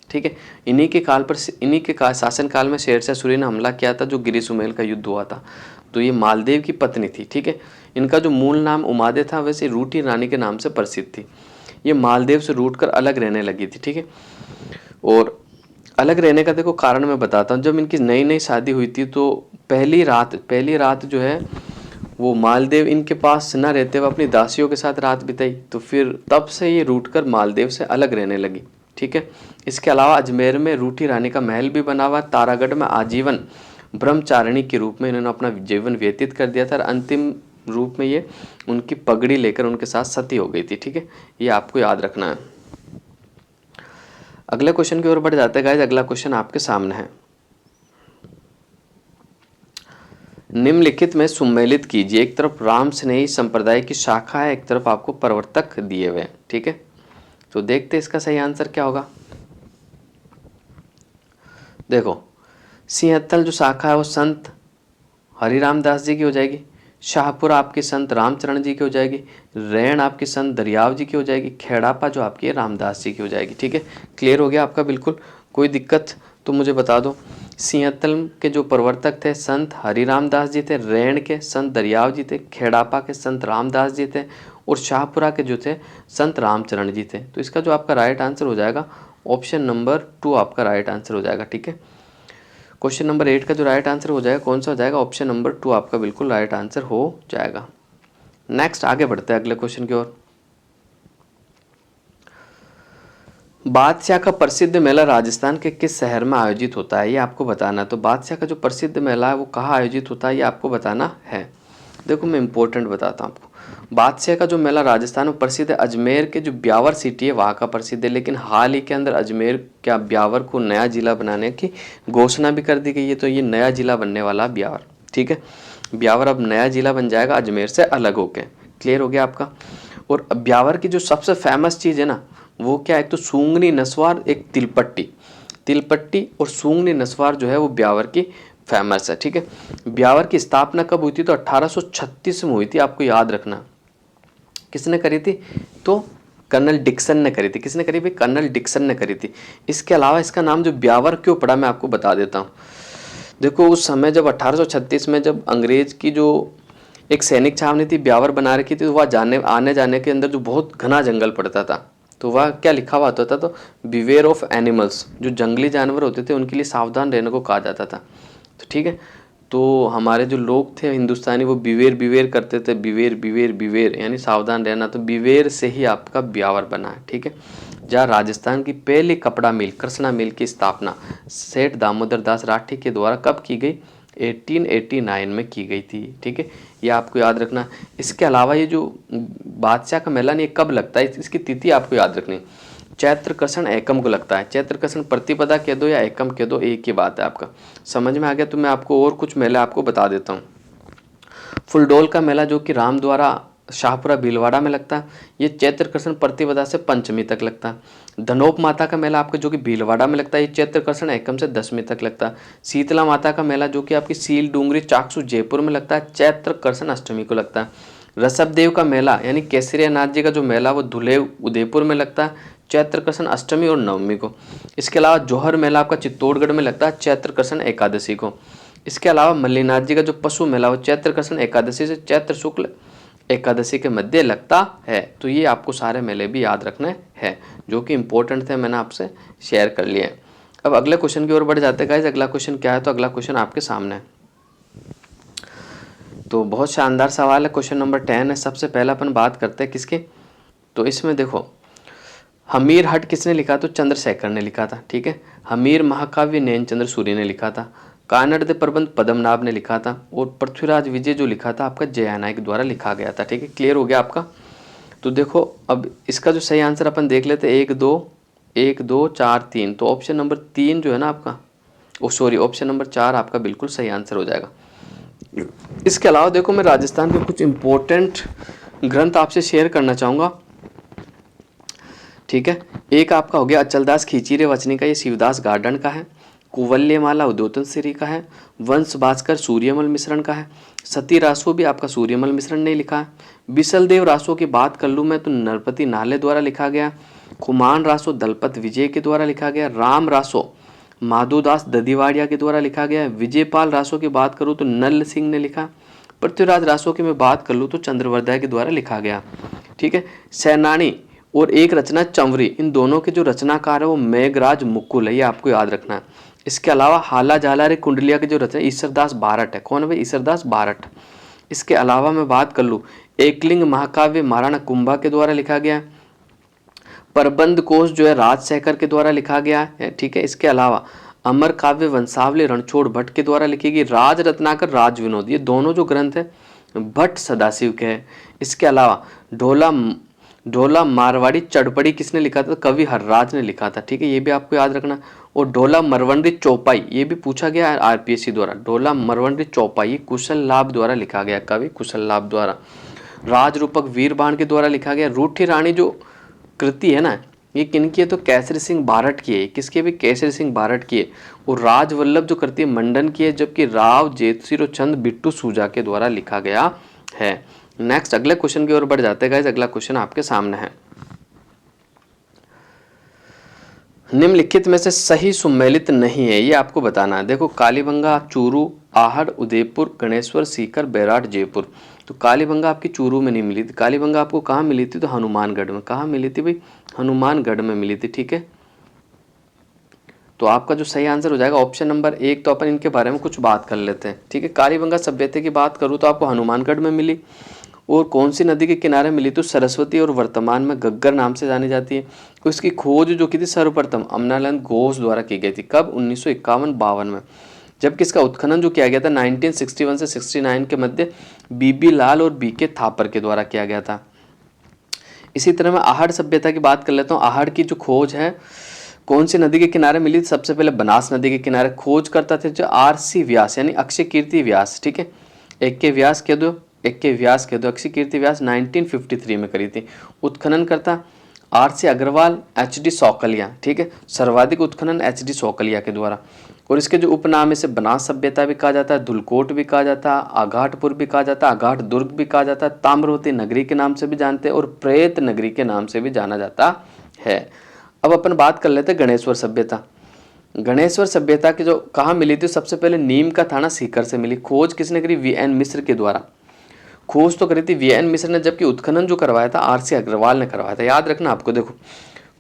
ठीक है। इन्हीं के शासनकाल में शेरशाह सूरी ने हमला किया था, जो गिरी सुमेल का युद्ध हुआ था। तो ये मालदेव की पत्नी थी, ठीक है। इनका जो मूल नाम उमादे था, वैसे रूठी रानी के नाम से प्रसिद्ध थी। ये मालदेव से रूठकर अलग रहने लगी थी, ठीक है। और अलग रहने का देखो कारण मैं बताता हूँ। जब इनकी नई नई शादी हुई थी तो पहली रात जो है वो मालदेव इनके पास न रहते हुए अपनी दासियों के साथ रात बिताई। तो फिर तब से ये रूठकर मालदेव से अलग रहने लगी, ठीक है। इसके अलावा अजमेर में रूठी रानी का महल भी बना हुआ। तारागढ़ में आजीवन ब्रह्मचारिणी के रूप में इन्होंने अपना जीवन व्यतीत कर दिया था, और अंतिम रूप में ये उनकी पगड़ी लेकर उनके साथ सती हो गई थी, ठीक है। ये आपको याद रखना है। अगले क्वेश्चन की ओर बढ़ जाते हैं गाइस। अगला क्वेश्चन आपके सामने है, निम्नलिखित में सुमेलित कीजिए। एक तरफ राम स्नेही संप्रदाय की शाखा है, एक तरफ आपको प्रवर्तक दिए हुए, ठीक है। तो देखते हैं इसका सही आंसर क्या होगा। देखो, सिंहस्थल जो शाखा है वो संत हरिराम दास जी की हो जाएगी, शाहपुरा आपकी संत रामचरण जी की हो जाएगी, रैन आपकी संत दरियाव जी की हो जाएगी, खेड़ापा जो आपकी है रामदास जी की हो जाएगी। ठीक है, क्लियर हो गया आपका? बिल्कुल, कोई दिक्कत तो मुझे बता दो। सिंहतल के जो प्रवर्तक थे संत हरिराम दास जी थे, रैन के संत दरियाव जी थे, खेड़ापा के संत रामदास जी थे, और शाहपुरा के जो थे संत रामचरण जी थे। तो इसका जो आपका राइट आंसर हो जाएगा ऑप्शन नंबर 2 आपका राइट आंसर हो जाएगा। ठीक है, क्वेश्चन नंबर 8 का जो राइट आंसर हो जाएगा कौन सा हो जाएगा? ऑप्शन नंबर 2 आपका बिल्कुल राइट आंसर हो जाएगा। नेक्स्ट आगे बढ़ते हैं अगले क्वेश्चन की ओर। बादशाह का प्रसिद्ध मेला राजस्थान के किस शहर में आयोजित होता है, ये आपको बताना है। तो बादशाह का जो प्रसिद्ध मेला है वो कहाँ आयोजित होता है, ये आपको बताना है। देखो मैं इंपॉर्टेंट बताता हूँ आपको। बादशाह का जो मेला राजस्थान में प्रसिद्ध है, अजमेर के जो ब्यावर सिटी है वहाँ का प्रसिद्ध है, लेकिन हाल ही के अंदर अजमेर क्या ब्यावर को नया जिला बनाने की घोषणा भी कर दी गई है। तो ये नया जिला बनने वाला ब्यावर। ठीक है, ब्यावर अब नया जिला बन जाएगा अजमेर से अलग होके। क्लियर हो गया आपका? और ब्यावर की जो सबसे फेमस चीज़ है ना वो क्या है, एक तो सूंगनी नस्वार, एक तिलपट्टी। तिलपट्टी और सूंगनी नस्वार जो है वो ब्यावर की फेमस है। ठीक है, ब्यावर की स्थापना कब हुई थी? तो 1836 में हुई थी, आपको याद रखना। किसने करी थी? तो कर्नल डिक्सन ने करी थी। किसने करी भाई? कर्नल डिक्सन ने करी थी। इसके अलावा इसका नाम जो ब्यावर क्यों पड़ा मैं आपको बता देता हूँ। देखो उस समय जब 1836 में जब अंग्रेज की जो एक सैनिक छावनी थी ब्यावर बना रखी थी, तो वह आने जाने के अंदर जो बहुत घना जंगल पड़ता था, तो वह क्या लिखा हुआ होता था? तो बिवेयर ऑफ एनिमल्स, जो जंगली जानवर होते थे उनके लिए सावधान रहने को कहा जाता था। तो ठीक है, तो हमारे जो लोग थे हिंदुस्तानी वो बिवेर बिवेर करते थे, बिवेर बिवेर बिवेर यानी सावधान रहना। तो बिवेर से ही आपका ब्यावर बना है। ठीक है, जहाँ राजस्थान की पहली कपड़ा मिल कृष्णा मिल की स्थापना सेठ दामोदर दास राठी के द्वारा कब की गई? 1889 में की गई थी। ठीक है, ये आपको याद रखना। इसके अलावा ये जो बादशाह का मेला नहीं कब लगता है, इसकी तिथि आपको याद रखनी। चैत्र कृष्ण एकम को लगता है। चैत्र कृष्ण प्रतिपदा कह दो या एकम कह दो, एक ही बात है। आपका समझ में आ गया? तो मैं आपको और कुछ मेले आपको बता देता हूँ। फुलडोल का मेला जो कि राम द्वारा शाहपुरा भीलवाड़ा में लगता है, ये चैत्र कृष्ण प्रतिपदा से पंचमी तक लगता है। धनोप माता का मेला आपका जो कि भीलवाड़ा में लगता है, ये चैत्र कृष्ण एकम से दशमी तक लगता है। शीतला माता का मेला जो कि आपकी सील डूंगरी चाकसू जयपुर में लगता है, चैत्र कृष्ण अष्टमी को लगता है। ऋषभदेव का मेला यानी केसरिया नाथ जी का जो मेला वो धुले उदयपुर में लगता है, चैत्र कृष्ण अष्टमी और नवमी को। इसके अलावा जौहर मेला आपका चित्तौड़गढ़ में लगता है चैत्र कृष्ण एकादशी को। इसके अलावा मल्लीनाथ जी का जो पशु मेला वो चैत्र कृष्ण एकादशी से चैत्र शुक्ल एकादशी के मध्य लगता है। तो ये आपको सारे मेले भी याद रखने हैं जो कि इंपॉर्टेंट थे, मैंने आपसे शेयर कर लिए। अब अगले क्वेश्चन की ओर बढ़ जाते हैं गाइस। अगला क्वेश्चन क्या है? तो अगला क्वेश्चन आपके सामने है, तो बहुत शानदार सवाल है। क्वेश्चन नंबर 10 है। सबसे पहला अपन बात करते हैं किसके, तो इसमें देखो हमीर हट किसने लिखा? तो चंद्रशेखर ने लिखा था। ठीक है, हमीर महाकाव्य नैनचंद्र सूरी ने लिखा था। कानड़ दे प्रबंध पद्मनाभ ने लिखा था, और पृथ्वीराज विजय जो लिखा था आपका जयानायक द्वारा लिखा गया था। ठीक है, क्लियर हो गया आपका? तो देखो अब इसका जो सही आंसर अपन देख लेते हैं, 1 2 4 3। तो ऑप्शन नंबर 3 जो है ना आपका, ऑप्शन नंबर 4 आपका बिल्कुल सही आंसर हो जाएगा। इसके अलावा देखो मैं राजस्थान के कुछ इंपॉर्टेंट ग्रंथ आपसे शेयर करना चाहूँगा। ठीक है, एक आपका हो गया अचलदास खींचीरे वचनी का, ये शिवदास गार्डन का है। कुवल्यमाला उद्योतन श्री का है। वंश भास्कर सूर्यमल मिश्रण का है। सती रासो भी आपका सूर्यमल मिश्रण ने लिखा है। बिसलदेव रासो की बात कर लूँ मैं तो नरपति नाले द्वारा लिखा गया। खुमान रासो दलपत विजय के द्वारा लिखा गया। राम रासो माधोदास ददीवाड़िया के द्वारा लिखा गया है। विजयपाल रासो की बात करूँ तो नल सिंह ने लिखा। पृथ्वीराज रासो की मैं बात कर लूँ तो चंद्रवर्धय के द्वारा लिखा गया। ठीक है, सैनानी और एक रचना चंवरी, इन दोनों के जो रचनाकार है वो मेघराज मुकुल है, ये आपको याद रखना है। इसके अलावा हाला झालारे कुंडलिया के जो रचना ईश्वरदास बारट है। कौन है भाई? ईश्वरदास बारट। इसके अलावा मैं बात कर लूँ एकलिंग महाकाव्य महाराणा कुंभा के द्वारा लिखा गया। प्रबंध कोश जो है राजशेखर के द्वारा लिखा गया है। ठीक है, इसके अलावा अमर काव्य वंशावली रणछोड़ भट्ट के द्वारा लिखी गई। राज रत्नाकर राज विनोद, ये दोनों जो ग्रंथ है भट्ट सदाशिव के हैं। इसके अलावा ढोला मारवाड़ी चढ़पड़ी किसने लिखा था? कवि हरराज ने लिखा था। ठीक है, ये भी आपको याद रखना। और ढोला मरवंडी चौपाई, ये भी पूछा गया है आरपीएससी द्वारा। ढोला मरवंडी चौपाई कुशल लाभ द्वारा लिखा गया, कवि कुशल लाभ द्वारा। राज रूपक वीरबाण के द्वारा लिखा गया। रूठी रानी जो कृति है ना, ये किनकी है? तो केसरी सिंह बारट की है। किसकी भी? केसरी सिंह बारट की है। और राजवल्लभ जो कृति है मंडन की है, जबकि राव जेतसिर और चंद बिट्टू सूजा के द्वारा लिखा गया है। नेक्स्ट अगले क्वेश्चन की ओर बढ़ जाते हैं गाइस। अगला क्वेश्चन आपके सामने है, निम्नलिखित में से सही सुमेलित नहीं है, ये आपको बताना है। देखो कालीबंगा, चूरू, आहड़, उदयपुर, गणेश्वर, सीकर, बैराट, जयपुर। तो कालीबंगा आपकी चूरू में नहीं मिली थी, कालीबंगा आपको कहाँ मिली थी? तो हनुमानगढ़ में। कहाँ मिली थी भाई? हनुमानगढ़ में मिली थी, ठीक है। तो आपका जो सही आंसर हो जाएगा ऑप्शन नंबर 1। तो अपन इनके बारे में कुछ बात कर लेते हैं, ठीक है। कालीबंगा सभ्यता की बात करूँ तो आपको हनुमानगढ़ में मिली। और कौन सी नदी के किनारे मिली? तो सरस्वती, और वर्तमान में घग्गर नाम से जानी जाती है। उसकी खोज जो की थी सर्वप्रथम अमनानंद घोष द्वारा की गई थी। कब? 1951-52 में। जबकि इसका उत्खनन जो किया गया था 1961 से 69 के मध्य बीबी लाल और बीके थापर के द्वारा किया गया था। इसी तरह मैं आहड़ सभ्यता की बात कर लेता हूँ। आहड़ की जो खोज है कौन सी नदी के किनारे मिली? सबसे पहले बनास नदी के किनारे। खोज करता थे जो आरसी व्यास यानी अक्षय कीर्ति व्यास, ठीक है। एक के व्यास कह दो, अक्षय कीर्ति व्यास 1953 में करी थी। उत्खनन करता आरसी अग्रवाल, एचडी सौकलिया, ठीक है। सर्वाधिक उत्खनन एचडी सौकलिया के द्वारा। और इसके जो उपनाम इसे बनास सभ्यता भी कहा जाता है, धुलकोट भी कहा जाता है, आघाटपुर भी कहा जाता है, आघाट दुर्ग भी कहा जाता है, ताम्रवती नगरी के नाम से भी जानते हैं और प्रेत नगरी के नाम से भी जाना जाता है। अब अपन बात कर लेते हैं गणेश्वर सभ्यता। गणेश्वर सभ्यता की जो कहाँ मिली थी? सबसे पहले नीम का थाना सीकर से मिली। खोज किसने करी? वीएन मिश्र के द्वारा। खोज तो करी थी वीएन मिश्र ने, जबकि उत्खनन जो करवाया था आरसी अग्रवाल ने करवाया था। याद रखना आपको, देखो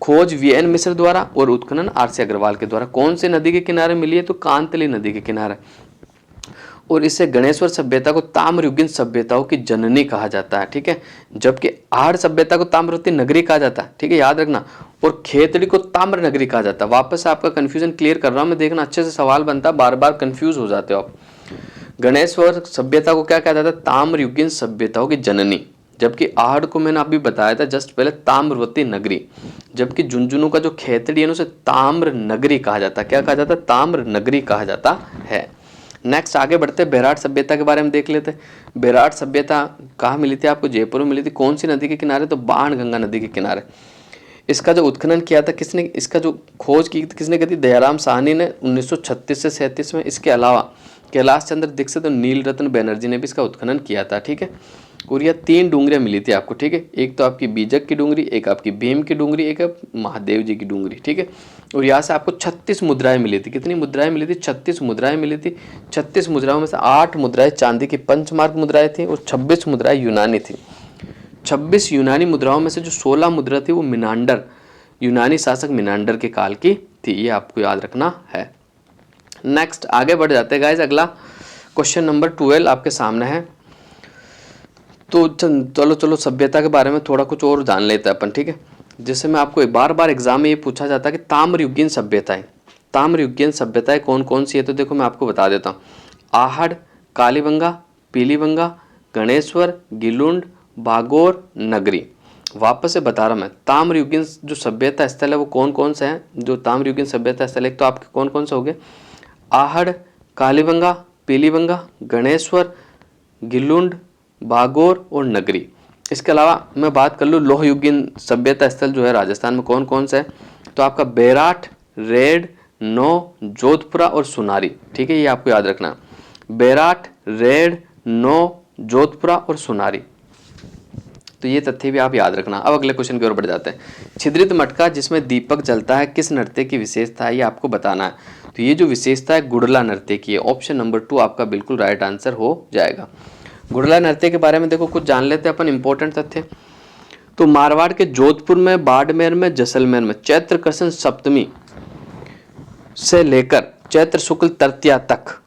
खोज वीएन मिश्र द्वारा और उत्खनन आरसी अग्रवाल के द्वारा। कौन से नदी के किनारे मिली है? तो कांतली नदी के किनारे। और इससे गणेश्वर सभ्यता को ताम्रयुगीन सभ्यताओं की जननी कहा जाता है, ठीक है। जबकि आहड़ सभ्यता को ताम्रवती नगरी कहा जाता है, ठीक है, याद रखना। और खेतड़ी को ताम्र नगरी कहा जाता है। वापस से आपका कंफ्यूजन क्लियर कर रहा हूं मैं, देखना अच्छे से सवाल बनता है, बार बार कंफ्यूज हो जाते हो आप। गणेश्वर सभ्यता को क्या कहा जाता है? ताम्रयुगीन सभ्यताओं की जननी। जबकि आहड़ को मैंने अभी बताया था जस्ट पहले ताम्रवती नगरी। जबकि झुंझुनू का जो खेतड़ी है उसे ताम्र नगरी कहा जाता है। क्या कहा जाता है? ताम्र नगरी कहा जाता है। नेक्स्ट आगे बढ़ते हैं, बैराट सभ्यता के बारे में देख लेते हैं। बैराट सभ्यता कहाँ मिली थी आपको? जयपुर में मिली थी। कौन सी नदी के किनारे? तो बाणगंगा नदी के किनारे। इसका जो उत्खनन किया था किसने? इसका जो खोज की किसने की थी? दयाराम साहनी ने 1936 से 37 में। इसके अलावा कैलाश चंद्र दीक्षित और नीलरत्न बनर्जी ने भी इसका उत्खनन किया था, ठीक है। और यह 3 डूंगरियां मिली थी आपको, ठीक है। एक तो आपकी बीजक की डूंगरी, एक आपकी भीम की डूंगरी, एक महादेव जी की डूंगरी, ठीक है। और यहाँ से आपको 36 मुद्राएं मिली थी। कितनी मुद्राएं मिली थी? 36 मुद्राएं मिली थी। 36 मुद्राओं में से 8 मुद्राएं चांदी की पंचमार्क मुद्राएं थी और 26 मुद्राएं यूनानी थी। 26 यूनानी मुद्राओं में से जो 16 मुद्रा थी वो मिनांडर, यूनानी शासक मिनांडर के काल की थी। ये आपको याद रखना है। नेक्स्ट आगे बढ़ जाते हैं गाइज। अगला क्वेश्चन नंबर 12 आपके सामने है। तो चलो सभ्यता के बारे में थोड़ा कुछ और जान लेते हैं अपन, ठीक है। जैसे मैं आपको बार बार एग्जाम में ये पूछा जाता है कि ताम्रयुगीन सभ्यताएं, ताम्रयुगीन सभ्यताएं कौन कौन सी है? तो देखो मैं आपको बता देता हूँ। आहड़, कालीबंगा, पीलीबंगा, गणेश्वर, गिलुंड, बागोर, नगरी। वापस से बता रहा मैं, ताम्रयुगीन जो सभ्यता स्थल है वो कौन कौन से हैं? जो ताम्रयुगीन सभ्यता स्थल है तो आपके कौन कौन से हो गए? आहड़, कालीबंगा, पीलीबंगा, गणेश्वर, गिलुंड, बागोर और नगरी। इसके अलावा मैं बात कर लूँ लोहयुगीन सभ्यता स्थल जो है राजस्थान में कौन कौन सा है? तो आपका बैराट, रेड, नौ, जोधपुरा और सुनारी, ठीक है। ये आपको याद रखना, बैराट, रेड, नौ, जोधपुरा और सुनारी। तो ये तथ्य भी आप याद रखना। अब अगले क्वेश्चन की ओर बढ़ जाते हैं। छिद्रित मटका जिसमें दीपक जलता है किस नृत्य की विशेषता है? ये आपको बताना है। तो ये जो विशेषता है गुड़ला नृत्य की है। ऑप्शन नंबर 2 आपका बिल्कुल राइट आंसर हो जाएगा। गुड़ला नृत्य के बारे में देखो कुछ जान लेते हैं अपन, इंपॉर्टेंट तथ्य। तो मारवाड़ के जोधपुर में, बाड़मेर में, जैसलमेर में चैत्र कृष्ण सप्तमी से लेकर चैत्र शुक्ल तृतीया तक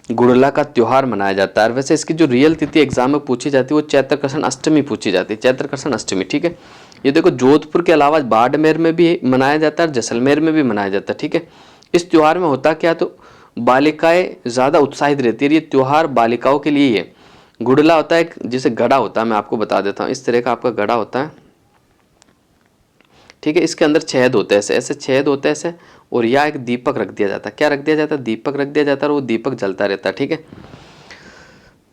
गुड़ला का त्योहार मनाया जाता है। वैसे इसकी जो रियल तिथि एग्जाम में पूछी जाती है वो चैत्र कृष्ण अष्टमी पूछी जाती है, चैत्र कृष्ण अष्टमी, ठीक है। ये देखो जोधपुर के अलावा बाड़मेर में भी मनाया जाता है और जैसलमेर में भी मनाया जाता है, ठीक है। इस त्योहार में होता क्या? तो बालिकाएं ज़्यादा उत्साहित रहती है। ये त्योहार बालिकाओं के लिए ही है। गुड़ला होता है जैसे घड़ा होता है, मैं आपको बता देता हूँ। इस तरह का आपका घड़ा होता है, ठीक है। इसके अंदर छेद होते हैं, ऐसे ऐसे छेद होते हैं ऐसे, और या एक दीपक रख दिया जाता है। क्या रख दिया जाता है? दीपक रख दिया जाता है और वो दीपक जलता रहता है, ठीक है।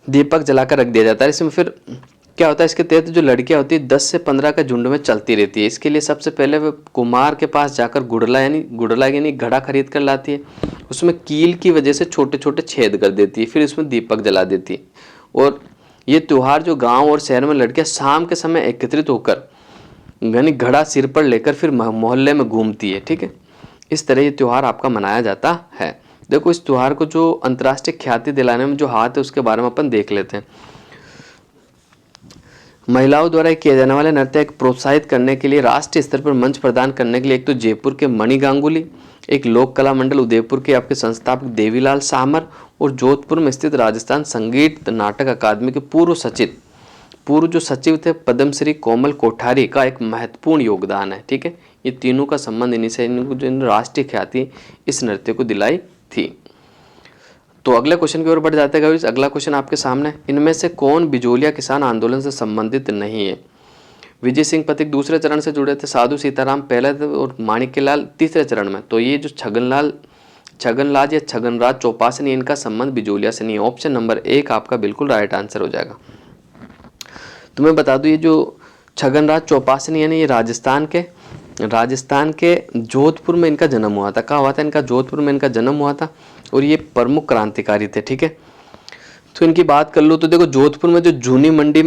दीपक जलाकर रख दिया जाता है। इसमें फिर क्या होता है? इसके तहत जो लड़कियां होती है 10 से 15 का झुंड में चलती रहती है। इसके लिए सबसे पहले वो कुम्हार के पास जाकर गुड़ला यानी घड़ा खरीद कर लाती है। उसमें कील की वजह से छोटे छोटे छेद कर देती है, फिर इसमें दीपक जला देती है। और ये त्योहार जो गांव और शहर में लड़कियां शाम के समय एकत्रित होकर यानी घड़ा सिर पर लेकर फिर मोहल्ले में घूमती है, ठीक है। इस तरह ये त्यौहार आपका मनाया जाता है। देखो इस त्यौहार को जो अंतर्राष्ट्रीय ख्याति दिलाने में जो हाथ है उसके बारे में अपन देख लेते हैं। महिलाओं द्वारा किए जाने वाले नृत्य को प्रोत्साहित करने के लिए राष्ट्रीय स्तर पर मंच प्रदान करने के लिए एक तो जयपुर के मणि गांगुली, एक लोक कला मंडल उदयपुर के आपके संस्थापक देवीलाल सामर और जोधपुर में स्थित राजस्थान संगीत नाटक अकादमी के पूर्व जो सचिव थे पद्मश्री कोमल कोठारी का एक महत्वपूर्ण योगदान है, ठीक है। ये तीनों का संबंध इन्हीं से, इनको जो राष्ट्रीय ख्याति इस नृत्य को दिलाई थी। तो अगले क्वेश्चन की ओर बढ़ जाते हैं। अगला क्वेश्चन आपके सामने, इनमें से कौन बिजोलिया किसान आंदोलन से संबंधित नहीं है? विजय सिंह पथिक दूसरे चरण से जुड़े थे, साधु सीताराम पहले थे और माणिक्यलाल तीसरे चरण में। तो ये जो छगनलाल या छगनराज चौपासनी, इनका संबंध बिजोलिया से नहीं है। ऑप्शन नंबर 1 आपका बिल्कुल राइट आंसर हो जाएगा। तो मैं बता दूं ये जो छगनराज चौपासनी यानी ये राजस्थान के जोधपुर में इनका जन्म हुआ था। कहाँ हुआ था इनका? जोधपुर में इनका जन्म हुआ था और ये प्रमुख क्रांतिकारी थे, ठीक है। तो इनकी बात कर लो तो देखो जोधपुर में जो जूनी मंडी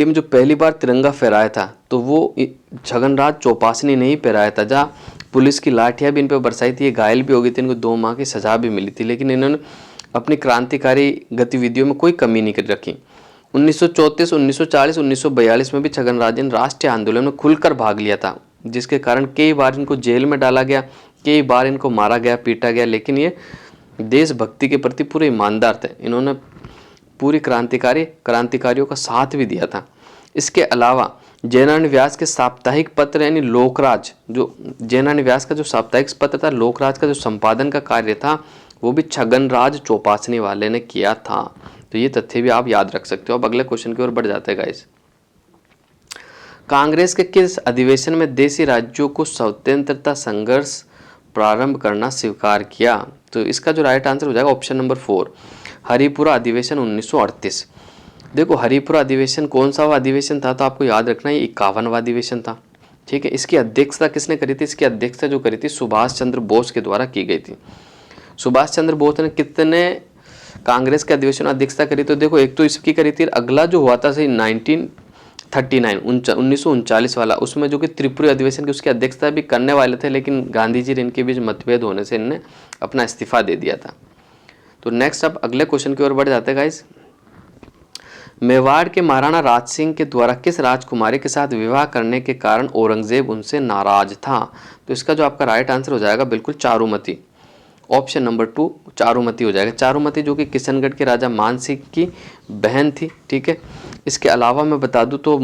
में जो पहली बार तिरंगा फहराया था तो वो छगनराज चौपासनी ने ही फहराया था, जहाँ पुलिस की लाठियां भी इन पर बरसाई थी। ये घायल भी हो गई थी, इनको 2 माह की सजा भी मिली थी, लेकिन इन्होंने अपनी क्रांतिकारी गतिविधियों में कोई कमी नहीं कर रखी। 1934, 1940, 1942 में भी छगनराज ने राष्ट्रीय आंदोलन में खुलकर भाग लिया था, जिसके कारण कई बार इनको जेल में डाला गया, कई बार इनको मारा गया, पीटा गया, लेकिन ये देशभक्ति के प्रति पूरे ईमानदार थे। इन्होंने पूरी क्रांतिकारियों का साथ भी दिया था। इसके अलावा जयनारायण व्यास के साप्ताहिक पत्र यानी लोकराज, जो जयनारायण व्यास का जो साप्ताहिक पत्र था लोकराज का जो संपादन का कार्य था वो भी छगनराज चौपासनी वाले ने किया था। तो ये तथ्य भी आप याद रख सकते हो। अब अगले क्वेश्चन की ओर बढ़ जाते हैं गाइस। कांग्रेस के किस अधिवेशन में देशी राज्यों को स्वतंत्रता संघर्ष प्रारंभ करना स्वीकार किया? तो इसका जो राइट आंसर हो जाएगा ऑप्शन नंबर 4, हरिपुरा अधिवेशन 1938। देखो हरिपुरा अधिवेशन कौन सा अधिवेशन था? तो आपको याद रखना है 51वां अधिवेशन था, ठीक है। इसकी अध्यक्षता किसने करी थी? इसकी अध्यक्षता जो करी थी सुभाष चंद्र बोस के द्वारा की गई थी। सुभाष चंद्र बोस ने कितने कांग्रेस के अधिवेशन अध्यक्षता करी? तो देखो एक तो इसकी करी थी, अगला जो हुआ था 1939 वाला, उसमें जो कि त्रिपुरी अधिवेशन की उसकी अध्यक्षता भी करने वाले थे, लेकिन गांधी जी इनके बीच मतभेद होने से इनने अपना इस्तीफा दे दिया था। तो नेक्स्ट अब अगले क्वेश्चन की ओर बढ़ जाते हैं गाइस। मेवाड़ के महाराणा राज सिंह के द्वारा किस राजकुमारी के साथ विवाह करने के कारण औरंगजेब उनसे नाराज था? तो इसका जो आपका राइट आंसर हो जाएगा बिल्कुल चारुमती। ऑप्शन नंबर 2 चारुमती हो जाएगा। चारुमती जो कि किशनगढ़ के राजा मान सिंह की बहन थी, ठीक है। इसके अलावा मैं बता दूं तो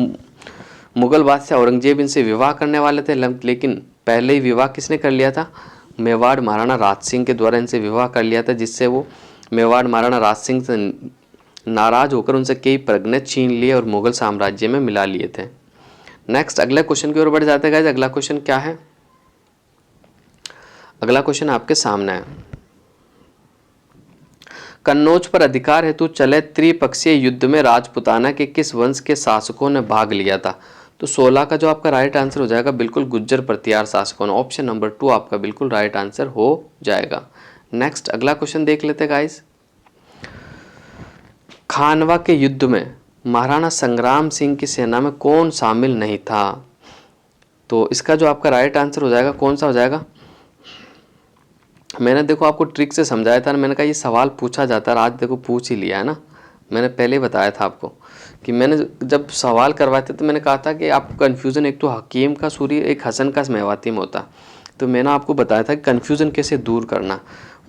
मुगल बादशाह औरंगजेब इनसे विवाह करने वाले थे, लेकिन पहले ही विवाह किसने कर लिया था? मेवाड़ महाराणा राज सिंह के द्वारा इनसे विवाह कर लिया था, जिससे वो मेवाड़ महाराणा राज सिंह से नाराज होकर उनसे कई प्रज्ञा छीन लिए और मुगल साम्राज्य में मिला लिए थे। नेक्स्ट अगले क्वेश्चन की ओर बढ़ जाते हैं गाइस। अगला क्वेश्चन क्या है? अगला क्वेश्चन आपके सामने है। कन्नौज पर अधिकार हेतु चले त्रिपक्षीय युद्ध में राजपुताना के किस वंश के शासकों ने भाग लिया था? तो 16 का जो आपका राइट आंसर हो जाएगा बिल्कुल गुज्जर प्रतिहार शासकों ने। ऑप्शन नंबर 2 आपका बिल्कुल राइट आंसर हो जाएगा। नेक्स्ट अगला क्वेश्चन देख लेते हैं गाइस। खानवा के युद्ध में महाराणा संग्राम सिंह की सेना में कौन शामिल नहीं था? तो इसका जो आपका राइट आंसर हो जाएगा कौन सा हो जाएगा? मैंने देखो आपको ट्रिक से समझाया था, मैंने कहा ये सवाल पूछा जाता है, आज देखो पूछ ही लिया है ना। मैंने पहले बताया था आपको कि मैंने जब सवाल करवाए थे तो मैंने कहा था कि आपको कन्फ्यूज़न एक तो हकीम का सूरी एक हसन का मेवाती में होता। तो मैंने आपको बताया था कि कन्फ्यूज़न कैसे दूर करना।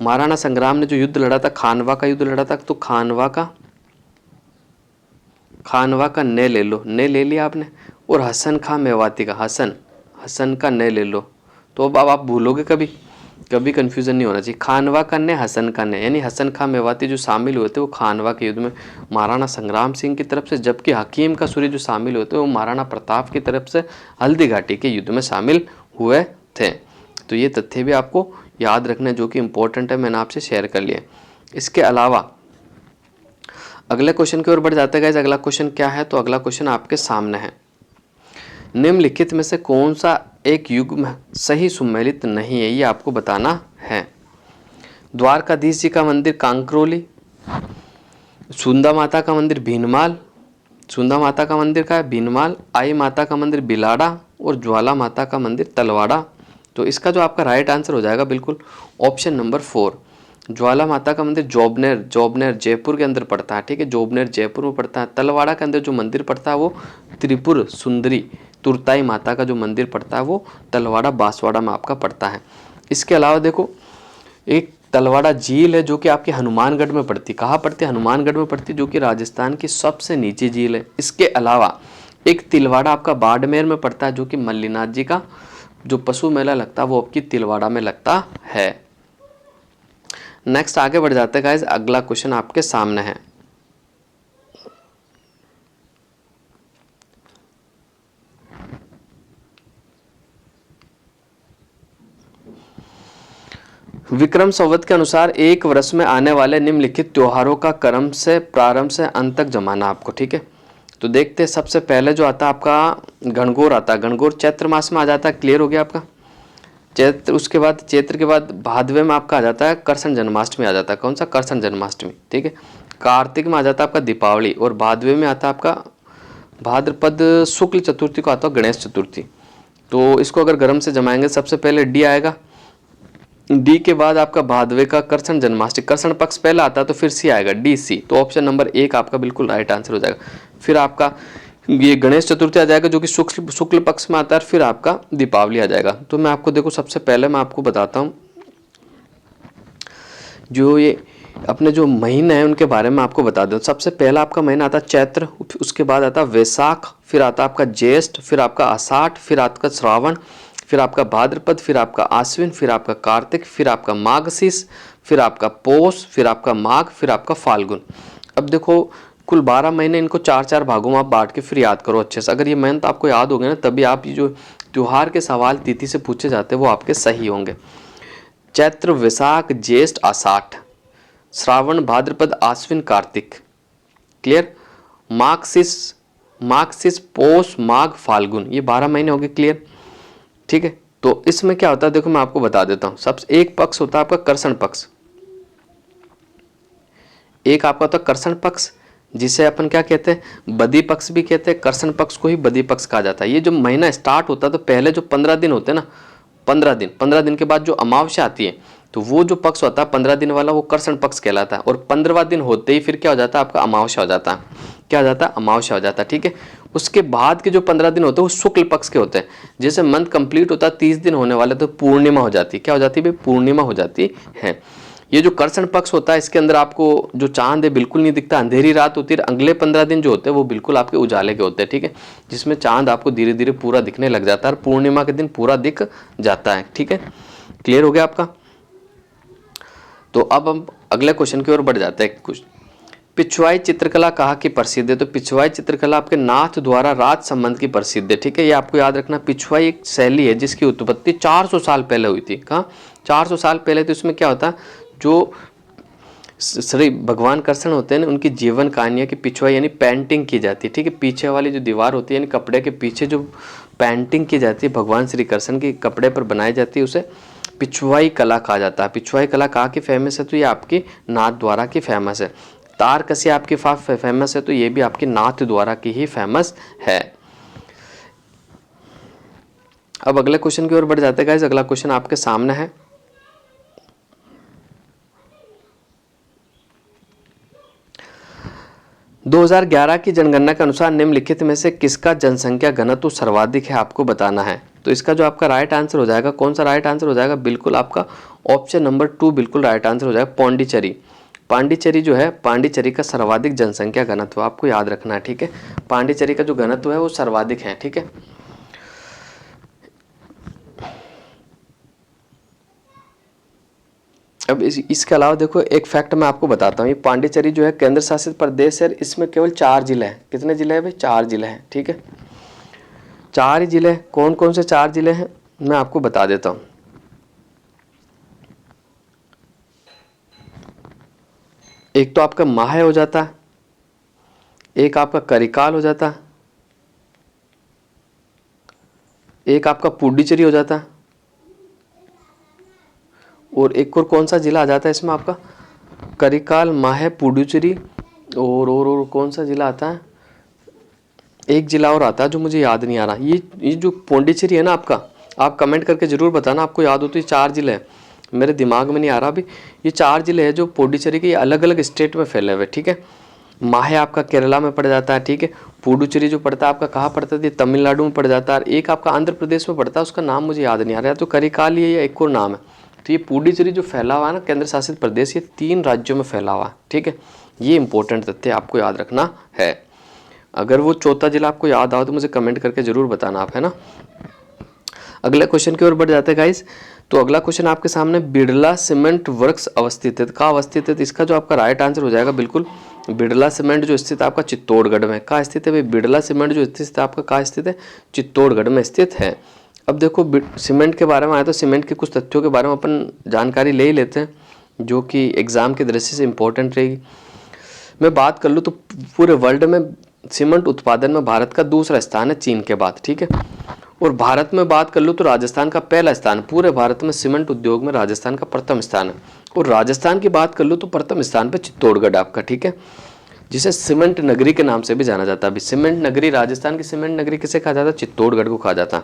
महाराणा संग्राम ने जो युद्ध लड़ा था, खानवा का युद्ध लड़ा था, तो खानवा का ने ले लो, ने ले लिया आपने, और हसन खां मेवाती का हसन का ने ले लो। तो अब आप भूलोगे कभी कन्फ्यूज़न नहीं होना चाहिए। खानवा का ने, हसन का ने, यानी हसन खां मेवाती जो शामिल हुए थे वो खानवा के युद्ध में महाराणा संग्राम सिंह की तरफ से, जबकि हकीम का सूरी जो शामिल हुए थे वो महाराणा प्रताप की तरफ से हल्दी घाटी के युद्ध में शामिल हुए थे। तो ये तथ्य भी आपको याद रखना जो कि इम्पोर्टेंट है, मैंने आपसे शेयर कर लिया। इसके अलावा अगले क्वेश्चन की ओर बढ़ जाते हैं। अगला क्वेश्चन क्या है? तो अगला क्वेश्चन आपके सामने है। निम्नलिखित में से कौन सा एक युग्म सही सुमेलित नहीं है, ये आपको बताना है। द्वारकाधीश जी का मंदिर कांकरोली, सुंदा माता का मंदिर भीनमाल, सुंदा माता का मंदिर का है भीनमाल, आई माता का मंदिर बिलाड़ा और ज्वाला माता का मंदिर तलवाड़ा। तो इसका जो आपका राइट आंसर हो जाएगा बिल्कुल ऑप्शन नंबर 4। ज्वाला माता का मंदिर जोबनेर, जोबनेर जयपुर के अंदर पड़ता है, ठीक है, जोबनेर जयपुर में पड़ता है। तलवाड़ा के अंदर जो मंदिर पड़ता है वो त्रिपुर सुंदरी तुरताई माता का जो मंदिर पड़ता है वो तलवाड़ा बांसवाड़ा में आपका पड़ता है। इसके अलावा देखो एक तलवाड़ा झील है जो कि आपके हनुमानगढ़ में पड़ती, कहाँ पड़ती है, हनुमानगढ़ में पड़ती, जो कि राजस्थान की सबसे नीची झील है। इसके अलावा एक तिलवाड़ा आपका बाड़मेर में पड़ता है, जो कि मल्लीनाथ जी का जो पशु मेला लगता है वो आपकी तिलवाड़ा में लगता है। नेक्स्ट आगे बढ़ जाते हैं गाइस, अगला क्वेश्चन आपके सामने है। विक्रम संवत के अनुसार एक वर्ष में आने वाले निम्नलिखित त्योहारों का क्रम से प्रारंभ से अंत तक जमाना आपको, ठीक है। तो देखते हैं, सबसे पहले जो आता है आपका गणगौर आता है, गणगौर चैत्र मास में आ जाता है, क्लियर हो गया आपका चैत्र। उसके बाद चैत्र के बाद भादवे में आपका आ जाता है कृष्ण जन्माष्टमी आ जाता है, कौन सा, कृष्ण जन्माष्टमी, ठीक है। कार्तिक में आ जाता है आपका दीपावली और भादवे में आता है आपका भाद्रपद शुक्ल चतुर्थी को आता है गणेश चतुर्थी। तो इसको अगर गर्म से जमाएंगे सबसे पहले डी आएगा, डी के बाद आपका भादवे का कृष्ण जन्माष्टमी, कृष्ण पक्ष पहला आता है तो फिर सी आएगा, डी सी। तो ऑप्शन नंबर 1 आपका बिल्कुल राइट आंसर हो जाएगा। फिर आपका ये गणेश चतुर्थी आ जाएगा जो कि शुक्ल पक्ष में आता है, फिर आपका दीपावली आ जाएगा। तो मैं आपको देखो सबसे पहले मैं आपको बताता हूँ जो ये अपने जो महीने हैं उनके बारे में आपको बता दूं। सबसे पहला आपका महीना आता है चैत्र, उसके बाद आता है वैशाख, फिर आता है आपका ज्येष्ठ, फिर आपका आषाढ़, फिर आपका श्रावण, फिर आपका भाद्रपद, फिर आपका आश्विन, फिर आपका कार्तिक, फिर आपका माघशीष, फिर आपका पौष, फिर आपका माघ, फिर आपका फाल्गुन। अब देखो कुल 12 महीने, इनको 4-4 भागों में आप बांट के फिर याद करो अच्छे से। अगर ये मंथ आपको याद हो गए ना तभी आप ये जो त्योहार के सवाल तिथि से पूछे जाते हैं वो आपके सही होंगे। चैत्र, वैशाख, ज्येष्ठ, आषाढ़, श्रावण, भाद्रपद, आश्विन, कार्तिक, क्लियर। माघशीष, पौष, माघ, फाल्गुन, ये 12 महीने हो गए, क्लियर, ठीक है। तो इसमें क्या होता है देखो मैं आपको बता देता हूं। सबसे एक पक्ष होता है आपका कर्षण पक्ष, एक आपका होता है कर्षण पक्ष जिसे अपन क्या कहते हैं, बदी पक्ष भी कहते हैं। कर्षण पक्ष को ही बदी पक्ष कहा जाता है। ये जो महीना स्टार्ट होता है तो पहले जो 15 दिन होते हैं ना, 15 दिन के बाद जो अमावस्या आती है तो वो जो पक्ष होता है 15 दिन वाला वो कर्षण पक्ष कहलाता है। और 15वां दिन होते ही फिर क्या हो जाता है आपका अमावस्या हो जाता है, क्या हो जाता है, अमावस्या हो जाता है, ठीक है। उसके बाद के जो 15 दिन होते हैं वो शुक्ल पक्ष के होते हैं। जैसे मंथ कंप्लीट होता है 30 दिन होने वाले तो पूर्णिमा हो जाती है, क्या हो जाती है भाई, पूर्णिमा हो जाती है। ये जो कर्षण पक्ष होता है इसके अंदर आपको जो चांद है बिल्कुल नहीं दिखता, अंधेरी रात होती है। अगले 15 दिन जो होते हैं वो बिल्कुल आपके उजाले के होते हैं, ठीक है, जिसमें चांद आपको धीरे धीरे पूरा दिखने लग जाता है और पूर्णिमा के दिन पूरा दिख जाता है, ठीक है, क्लियर हो गया आपका। तो अब हम अगले क्वेश्चन की ओर बढ़ जाते हैं। कुछ पिछवाई चित्रकला कहाँ की प्रसिद्ध है, तो पिछवाई चित्रकला आपके नाथ द्वारा राज संबंध की प्रसिद्ध है, ठीक है। ये आपको याद रखना, पिछवाई एक शैली है जिसकी उत्पत्ति 400 साल पहले हुई थी। कहाँ, 400 साल पहले। तो इसमें क्या होता है, जो श्री भगवान कृष्ण होते हैं ना उनकी जीवन कहानियाँ की पिछवाई यानी पेंटिंग की जाती है, ठीक है। पीछे वाली जो दीवार होती है यानी कपड़े के पीछे जो पेंटिंग की जाती है भगवान श्री कृष्ण की कपड़े पर बनाई जाती है उसे पिछवाई कला कहा जाता है। पिछवाई कला कहाँ की फेमस है, तो ये आपकी नाथ द्वारा की फेमस है। तारकसी आपकी फेमस है तो ये भी आपकी नाथ द्वारा की ही फेमस है। अब अगले क्वेश्चन की ओर बढ़ जाते हैं गाइस। अगला क्वेश्चन आपके सामने है, – 2011 की जनगणना के अनुसार निम्नलिखित में से किसका जनसंख्या घनत्व सर्वाधिक है, आपको बताना है। तो इसका जो आपका राइट आंसर हो जाएगा, कौन सा राइट आंसर हो जाएगा, बिल्कुल आपका ऑप्शन नंबर 2 बिल्कुल राइट आंसर हो जाएगा, पांडिचेरी। पांडिचेरी जो है, पांडिचेरी का सर्वाधिक जनसंख्या घनत्व आपको याद रखना है, ठीक है। पांडिचेरी का जो घनत्व है वो सर्वाधिक है, ठीक है। अब इसके अलावा देखो एक फैक्ट मैं आपको बताता हूँ, ये पांडिचेरी जो है केंद्र शासित प्रदेश है, इसमें केवल 4 जिले हैं। कितने जिले हैं भाई, 4 जिले हैं, ठीक है। 4 ही जिले, कौन कौन से 4 जिले हैं मैं आपको बता देता हूँ। एक तो आपका माहे हो जाता है, एक आपका करिकाल हो जाता है, एक आपका पुडुचेरी हो जाता है और एक और कौन सा जिला आ जाता है इसमें आपका, करिकाल, माहे, पुडुचेरी और कौन सा जिला आता है, एक जिला और आता है जो मुझे याद नहीं आ रहा, ये जो पौंडीचेरी है ना आपका, आप कमेंट करके ज़रूर बताना आपको याद हो तो। ये 4 जिले हैं, मेरे दिमाग में नहीं आ रहा अभी। ये 4 जिले हैं जो पौंडीचेरी के अलग अलग स्टेट में फैले हुए, ठीक है। माहे आपका केरला में पड़ जाता है, ठीक है। पुडुचेरी जो पड़ता है आपका कहाँ पड़ता है, तमिलनाडु में पड़ जाता है। एक आपका आंध्र प्रदेश में पड़ता है, उसका नाम मुझे याद नहीं आ रहा है, तो करिकाल ये या एक और नाम है। तो ये पुडुचेरी जो फैला हुआ है ना, केंद्र शासित प्रदेश, ये 3 राज्यों में फैला हुआ है, ठीक है। ये इंपॉर्टेंट तथ्य आपको याद रखना है। अगर वो चौथा जिला आपको याद आओ तो मुझे कमेंट करके जरूर बताना आप, है ना। अगले क्वेश्चन की ओर बढ़ जाते हैं गाइस। तो अगला क्वेश्चन आपके सामने, बिड़ला सीमेंट वर्क्स अवस्थित है, कहाँ अवस्थित है। तो इसका जो आपका राइट आंसर हो जाएगा बिल्कुल, बिड़ला सीमेंट जो स्थित है आपका चित्तौड़गढ़ में। कहाँ स्थित है भाई, बिड़ला सीमेंट जो स्थित है आपका कहाँ स्थित है, चित्तौड़गढ़ में स्थित है। अब देखो सीमेंट के बारे में आया तो सीमेंट के कुछ तथ्यों के बारे में अपन जानकारी ले ही लेते हैं, जो कि एग्जाम की दृष्टि से इंपॉर्टेंट रहेगी। मैं बात कर लूँ तो पूरे वर्ल्ड में सीमेंट उत्पादन में भारत का दूसरा स्थान है चीन के बाद, ठीक है। और भारत में बात कर लूँ तो राजस्थान का पहला स्थान, पूरे भारत में सीमेंट उद्योग में राजस्थान का प्रथम स्थान है। और राजस्थान की बात कर लूँ तो प्रथम स्थान पे चित्तौड़गढ़ आपका, ठीक है, जिसे सीमेंट नगरी के नाम से भी जाना जाता है। अभी सीमेंट नगरी, राजस्थान की सीमेंट नगरी किसे कहा जाता है, चित्तौड़गढ़ को कहा जाता है।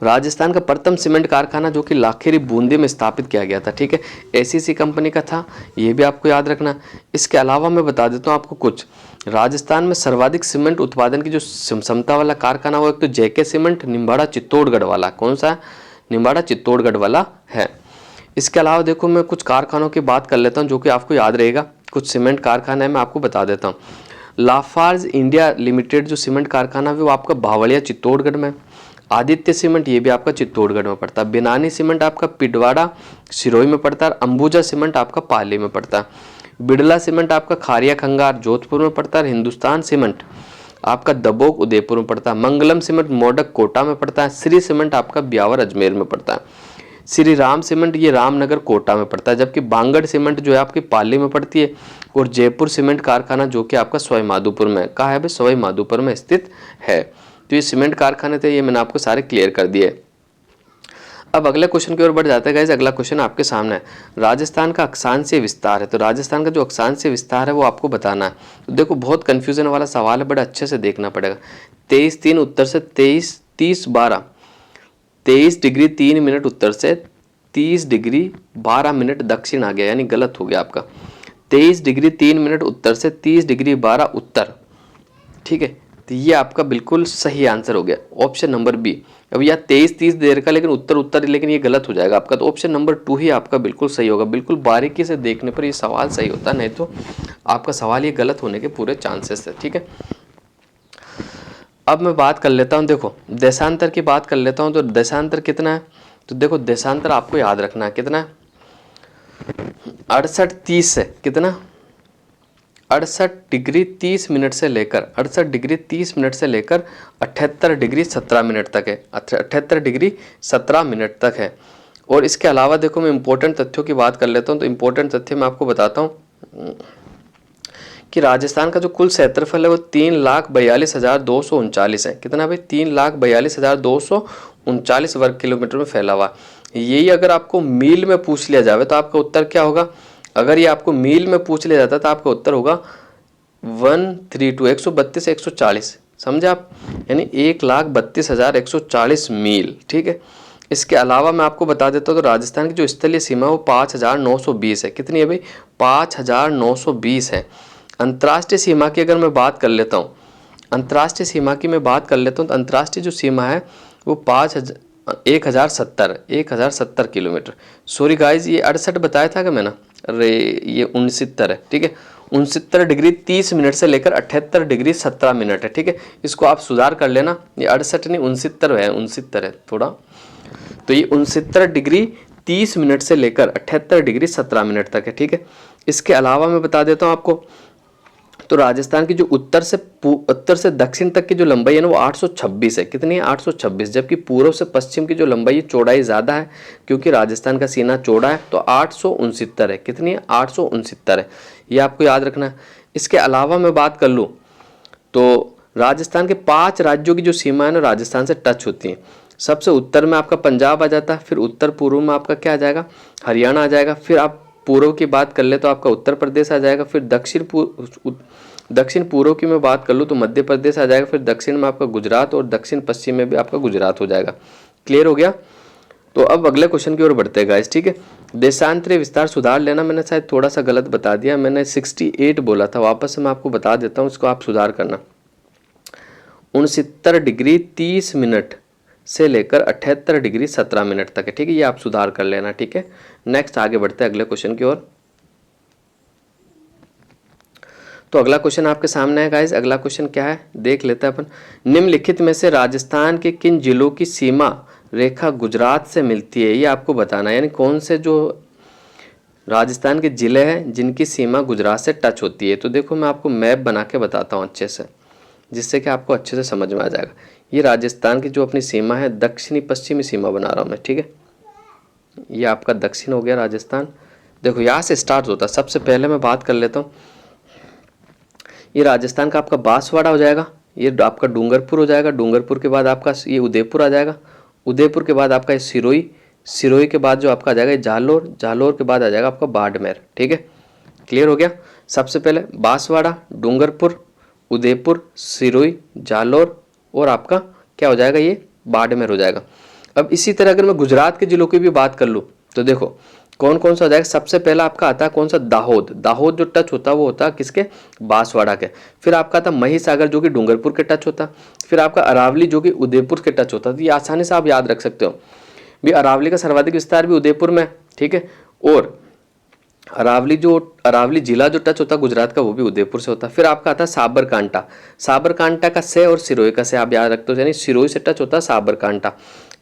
राजस्थान का प्रथम सीमेंट कारखाना जो कि लाखेरी बूंदी में स्थापित किया गया था, ठीक है, एसीसी कंपनी का था, ये भी आपको याद रखना। इसके अलावा मैं बता देता हूँ आपको कुछ, राजस्थान में सर्वाधिक सीमेंट उत्पादन की जो क्षमता वाला कारखाना वो एक तो जेके सीमेंट निम्बाड़ा चित्तौड़गढ़ वाला, कौन सा, निम्बाड़ा चित्तौड़गढ़ वाला है। इसके अलावा देखो मैं कुछ कारखानों की बात कर लेता हूँ जो कि आपको याद रहेगा, कुछ सीमेंट कारखाना है मैं आपको बता देता हूँ। लाफार्ज इंडिया लिमिटेड जो सीमेंट कारखाना है वो आपका भावड़िया चित्तौड़गढ़ में। आदित्य सीमेंट ये भी आपका चित्तौड़गढ़ में पड़ता है। बिनानी सीमेंट आपका पिडवाड़ा सिरोही में पड़ता है। अंबुजा सीमेंट आपका पाली में पड़ता है। बिड़ला सीमेंट आपका खारिया खंगार जोधपुर में पड़ता है। हिंदुस्तान सीमेंट आपका दबोक उदयपुर में पड़ता है। मंगलम सीमेंट मोडक कोटा में पड़ता है। श्री सीमेंट आपका ब्यावर अजमेर में पड़ता है। श्री राम सीमेंट ये रामनगर कोटा में पड़ता है, जबकि बांगड़ सीमेंट जो है आपकी पाली में पड़ती है। और जयपुर सीमेंट कारखाना जो कि आपका सवाई माधोपुर में, कहाँ है भाई, सवाई माधोपुर में स्थित है। तो ये सीमेंट कारखाने थे, ये मैंने आपको सारे क्लियर कर दिए। अब अगले क्वेश्चन की ओर बढ़ जाते हैं गाइस। अगला क्वेश्चन आपके सामने है, राजस्थान का अक्षांशीय विस्तार है। तो राजस्थान का जो अक्षांशीय विस्तार है वो आपको बताना है। तो देखो बहुत कंफ्यूजन वाला सवाल है, बड़ा अच्छे से देखना पड़ेगा। 23 उत्तर से 23 डिग्री 3 मिनट उत्तर से 30 डिग्री 12 मिनट दक्षिण आ गया, यानी गलत हो गया आपका। 23 डिग्री 3 मिनट उत्तर से 30 डिग्री 12 उत्तर, ठीक है। तो ये आपका बिल्कुल सही आंसर हो गया, ऑप्शन नंबर बी। अब यह 23-30 देर का, लेकिन उत्तर लेकिन ये गलत हो जाएगा आपका। तो ऑप्शन नंबर 2 ही आपका बिल्कुल सही होगा। बिल्कुल बारीकी से देखने पर ये सवाल सही होता, नहीं तो आपका सवाल ये गलत होने के पूरे चांसेस है, ठीक है। अब मैं बात कर लेता हूँ, देखो देशांतर की बात कर लेता हूँ। तो देशांतर कितना है, तो देखो देशांतर आपको याद रखना है कितना है, 68-30 है, कितना 68 डिग्री 30 मिनट से लेकर 68 डिग्री 30 मिनट से लेकर 78 डिग्री 17 मिनट तक है। 78 डिग्री 17 मिनट तक है। और इसके अलावा देखो मैं इंपॉर्टेंट तथ्यों की बात कर लेता हूँ। तो इंपॉर्टेंट तथ्य मैं आपको बताता हूँ कि राजस्थान का जो कुल क्षेत्रफल है वो 3,42,239 है। कितना भाई, 3,42,239 वर्ग किलोमीटर में फैला हुआ। यही अगर आपको मील में पूछ लिया जाए तो आपका उत्तर क्या होगा, अगर ये आपको मील में पूछ लिया जाता तो आपका उत्तर होगा 132,140, समझे आप, यानी 1,32,140 मील, ठीक है। इसके अलावा मैं आपको बता देता हूँ तो राजस्थान की जो स्थलीय सीमा है वो 5,920 है। कितनी है भाई, 5,920 है। अंतर्राष्ट्रीय सीमा की अगर मैं बात कर लेता हूँ, अंतर्राष्ट्रीय सीमा की मैं बात कर लेता हूँ तो अंतर्राष्ट्रीय जो सीमा है वो 1,070 किलोमीटर। सॉरी गाइज, ये 68 बताया था क्या मैंने, अरे ये 69 है, ठीक है। 69 डिग्री 30 मिनट से लेकर 78 डिग्री 17 मिनट है, ठीक है। इसको आप सुधार कर लेना, ये 68 नहीं 69 है, 69 है थोड़ा। तो ये 69 डिग्री 30 मिनट से लेकर 78 डिग्री 17 मिनट तक है, ठीक है। इसके अलावा मैं बता देता हूँ आपको, तो राजस्थान की जो उत्तर से दक्षिण तक की जो लंबाई है ना वो 826 है। कितनी है, 826, जबकि पूर्व से पश्चिम की जो लंबाई है चौड़ाई ज़्यादा है, क्योंकि राजस्थान का सीना चौड़ा है, तो 869 है। कितनी है, 869 है, ये आपको याद रखना है। इसके अलावा मैं बात कर लूँ तो राजस्थान के 5 राज्यों की जो सीमा है ना राजस्थान से टच होती है। सबसे उत्तर में आपका पंजाब आ जाता है, फिर उत्तर पूर्व में आपका क्या आ जाएगा, हरियाणा आ जाएगा, फिर आप पूर्व की बात कर ले तो आपका उत्तर प्रदेश आ जाएगा, फिर दक्षिण पूर्व की मैं बात कर लूँ तो मध्य प्रदेश आ जाएगा, फिर दक्षिण में आपका गुजरात और दक्षिण पश्चिम में भी आपका गुजरात हो जाएगा। क्लियर हो गया। तो अब अगले क्वेश्चन की ओर बढ़ते हैं गाइस, ठीक है। देशांतरीय विस्तार सुधार लेना, मैंने शायद थोड़ा सा गलत बता दिया, मैंने 68 बोला था, वापस से मैं आपको बता देता हूँ, इसको आप सुधार करना। 69 डिग्री 30 मिनट से लेकर 78 डिग्री 17 मिनट तक है, ठीक है, ये आप सुधार कर लेना, ठीक है। नेक्स्ट आगे बढ़ते हैं अगले क्वेश्चन की ओर। तो अगला क्वेश्चन आपके सामने है गाइस, अगला क्वेश्चन क्या है देख लेते हैं अपन। निम्नलिखित में से राजस्थान के किन जिलों की सीमा रेखा गुजरात से मिलती है, ये आपको बताना है, यानी कौन से जो राजस्थान के जिले हैं जिनकी सीमा गुजरात से टच होती है। तो देखो मैं आपको मैप बना के बताता हूँ अच्छे से, जिससे कि आपको अच्छे से समझ में आ जाएगा। ये राजस्थान की जो अपनी सीमा है, दक्षिणी पश्चिमी सीमा बना रहा हूँ मैं, ठीक है। ये आपका दक्षिण हो गया राजस्थान। देखो यहाँ से स्टार्ट होता है, सबसे पहले मैं बात कर लेता हूँ। ये राजस्थान का आपका बांसवाड़ा हो जाएगा, ये आपका डूंगरपुर हो जाएगा, डूंगरपुर के बाद आपका ये उदयपुर आ जाएगा, उदयपुर के बाद आपका ये सिरोही, सिरोही के बाद जो आपका आ जाएगा जालोर, जालोर के बाद आ जाएगा आपका बाड़मेर, ठीक है। क्लियर हो गया। सबसे पहले बांसवाड़ा, डूंगरपुर, उदयपुर, सिरोही, जालोर और आपका क्या हो जाएगा, ये बाड़मेर हो जाएगा। अब इसी तरह अगर मैं गुजरात के जिलों की भी बात कर लूँ तो देखो कौन कौन सा हो जाएगा। सबसे पहला आपका आता है कौन सा, दाहोद, दाहोद जो टच होता है वो होता है किसके, बांसवाड़ा के। फिर आपका आता महिसागर जो कि डूंगरपुर के टच होता, फिर आपका अरावली जो कि उदयपुर के टच होता। तो ये आसानी से आप याद रख सकते हो भी, अरावली का सर्वाधिक विस्तार भी उदयपुर में, ठीक है, और अरावली जिला जो टच होता है गुजरात का वो भी उदयपुर से होता है। फिर आपका आता है साबरकांठा, साबरकांठा का से और सिरोही का से आप याद रखते हो, यानी सिरोही से टच होता है साबरकांठा।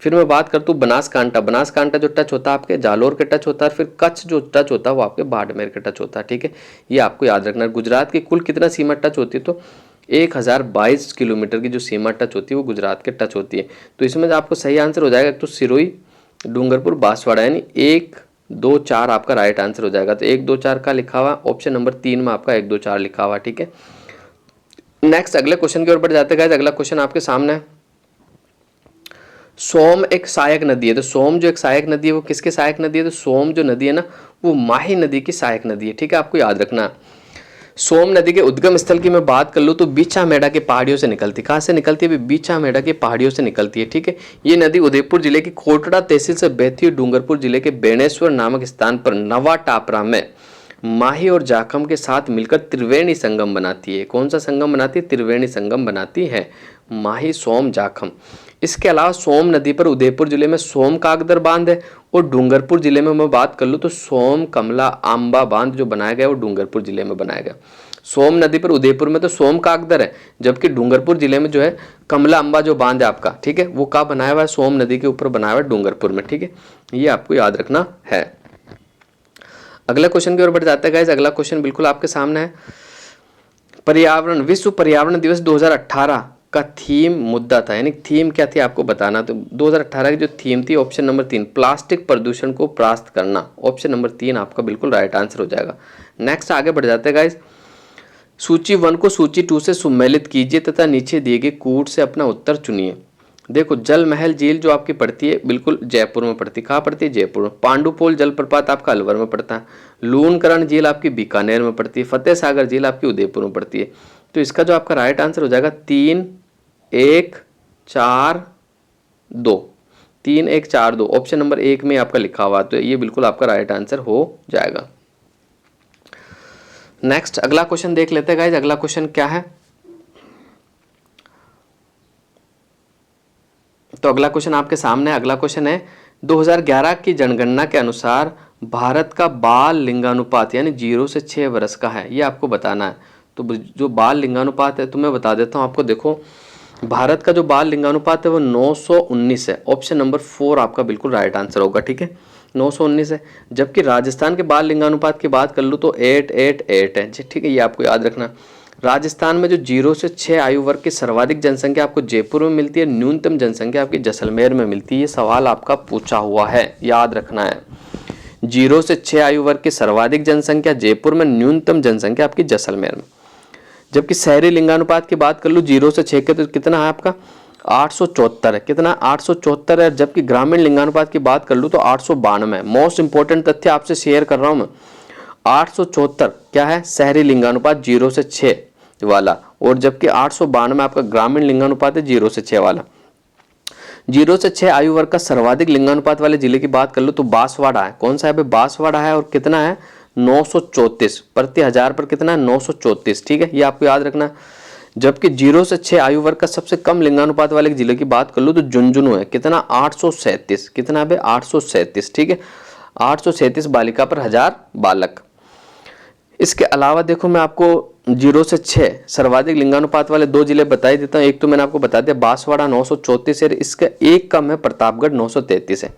फिर मैं बात करता हूँ बनासकांठा, बनासकांठा जो टच होता है आपके जालोर के टच होता है। फिर कच्छ जो टच होता है वो आपके बाड़मेर के टच होता है, ठीक है। ये आपको याद रखना है। गुजरात की कुल कितना सीमा टच होती है, तो 1022 किलोमीटर की जो सीमा टच होती है वो गुजरात के टच होती है। तो इसमें आपको सही आंसर हो जाएगा तो सिरोही, डूंगरपुर, बांसवाड़ा, यानी 1, 2, 4 आपका राइट आंसर हो जाएगा। तो 1, 2, 4 का लिखा हुआ, ऑप्शन नंबर 3 में आपका 1, 2, 4 लिखा हुआ, ठीक है। नेक्स्ट अगले क्वेश्चन की ओर बढ़ जाते हैं। अगला क्वेश्चन आपके सामने है, सोम एक सहायक नदी है। तो सोम जो एक सहायक नदी है वो किसके सहायक नदी है, तो सोम जो नदी है ना वो माही नदी की सहायक नदी है, ठीक है, आपको याद रखना है। सोम नदी के उद्गम स्थल की मैं बात कर लूँ तो बीछामेड़ा के पहाड़ियों से निकलती, कहाँ से निकलती है, बीछामेड़ा के पहाड़ियों से निकलती है, ठीक है। ये नदी उदयपुर जिले की कोटड़ा तहसील से बहती हुई डूंगरपुर जिले के बेणेश्वर नामक स्थान पर नवा टापरा में माही और जाखम के साथ मिलकर त्रिवेणी संगम बनाती है। कौन सा संगम बनाती है, त्रिवेणी संगम बनाती है, माही, सोम, जाखम। इसके अलावा सोम नदी पर उदयपुर जिले में सोम कागदर बांध है, और डूंगरपुर जिले में मैं बात कर लूँ तो सोम कमला आंबा बांध जो बनाया गया है वो डूंगरपुर जिले में बनाया गया। सोम नदी पर उदयपुर में तो सोम कागदर है, जबकि डूंगरपुर जिले में जो है कमला अम्बा जो बांध है आपका, ठीक है, वो कहाँ बनाया हुआ है, सोम नदी के ऊपर बनाया हुआ है डूंगरपुर में, ठीक है। ये आपको याद रखना है। अगला क्वेश्चन की ओर बढ़ जाते हैं गाइस। अगला क्वेश्चन बिल्कुल आपके सामने है, पर्यावरण, विश्व पर्यावरण दिवस 2018 का थीम मुद्दा था, यानी थीम क्या थी आपको बताना। तो 2018 की जो थीम थी ऑप्शन नंबर 3, प्लास्टिक प्रदूषण को परास्त करना, ऑप्शन नंबर 3 आपका बिल्कुल राइट आंसर हो जाएगा। नेक्स्ट आगे बढ़ जाते हैं गाइस। सूची 1 को सूची 2 से सम्मिलित कीजिए तथा नीचे दिए गए कूट से अपना उत्तर चुनिए। देखो जल महल झील जो आपकी पड़ती है बिल्कुल जयपुर में पड़ती है, कहाँ पड़ती है, जयपुर में। पांडुपोल जलप्रपात आपका अलवर में पड़ता है। लूनकरण झील आपकी बीकानेर में पड़ती है। फतेह सागर झील आपकी उदयपुर में पड़ती है। तो इसका जो आपका राइट आंसर हो जाएगा 3, 1, 4, 2, 3, 1, 4, 2, ऑप्शन नंबर 1 में आपका लिखा हुआ, तो ये बिल्कुल आपका राइट आंसर हो जाएगा। नेक्स्ट अगला क्वेश्चन देख लेते हैं गाइज। अगला क्वेश्चन क्या है, तो अगला क्वेश्चन आपके सामने, अगला क्वेश्चन है 2011 की जनगणना के अनुसार भारत का बाल लिंगानुपात यानी 0 से 6 वर्ष का है, ये आपको बताना है। तो जो बाल लिंगानुपात है तो मैं बता देता हूँ आपको। देखो भारत का जो बाल लिंगानुपात है वो 919 है, ऑप्शन नंबर 4 आपका बिल्कुल राइट आंसर होगा, ठीक है, 919 है। जबकि राजस्थान के बाल लिंगानुपात की बात कर लूँ तो 888 है, ठीक है, ये आपको याद रखना। राजस्थान में जो 0 से 6 आयु वर्ग की सर्वाधिक जनसंख्या आपको जयपुर में मिलती है, न्यूनतम जनसंख्या आपकी जैसलमेर में मिलती है। ये सवाल आपका पूछा हुआ है, याद रखना है। 0 से 6 आयु वर्ग की सर्वाधिक जनसंख्या जयपुर में, न्यूनतम जनसंख्या आपकी जैसलमेर में। जबकि शहरी लिंगानुपात की बात कर लूँ 0 से 6 के तो कितना है आपका 874 है, कितना 874 है। जबकि ग्रामीण लिंगानुपात की बात कर लूँ तो 892 है। मोस्ट इंपॉर्टेंट तथ्य आपसे शेयर कर रहा हूँ मैं, 874 क्या है शहरी लिंगानुपात 0 से 6, वाला, और जबकि 892 में आपका ग्रामीण लिंगानुपात है 0 से 6 वाला। 0 से 6 आयु वर्ग का सर्वाधिक लिंगानुपात वाले जिले की बात कर लो तो बांसवाड़ा है। कौन सा है भाई? बांसवाड़ा है। और कितना है? 934 प्रति हजार पर कितना है? 934। ठीक है, ये आपको याद रखना है। जबकि 0 से 6 आयु वर्ग का सबसे कम लिंगानुपात वाले जिले की बात कर लो तो झुंझुनू है। कितना? 837। कितना है भाई? 837। ठीक है, 837 बालिका पर 1000 बालक। इसके अलावा देखो मैं आपको 0 से 6 सर्वाधिक लिंगानुपात वाले 2 जिले बता ही देता हूँ। एक तो मैंने आपको बता दिया बांसवाड़ा 934 है, इसका एक कम है प्रतापगढ़ 933 है।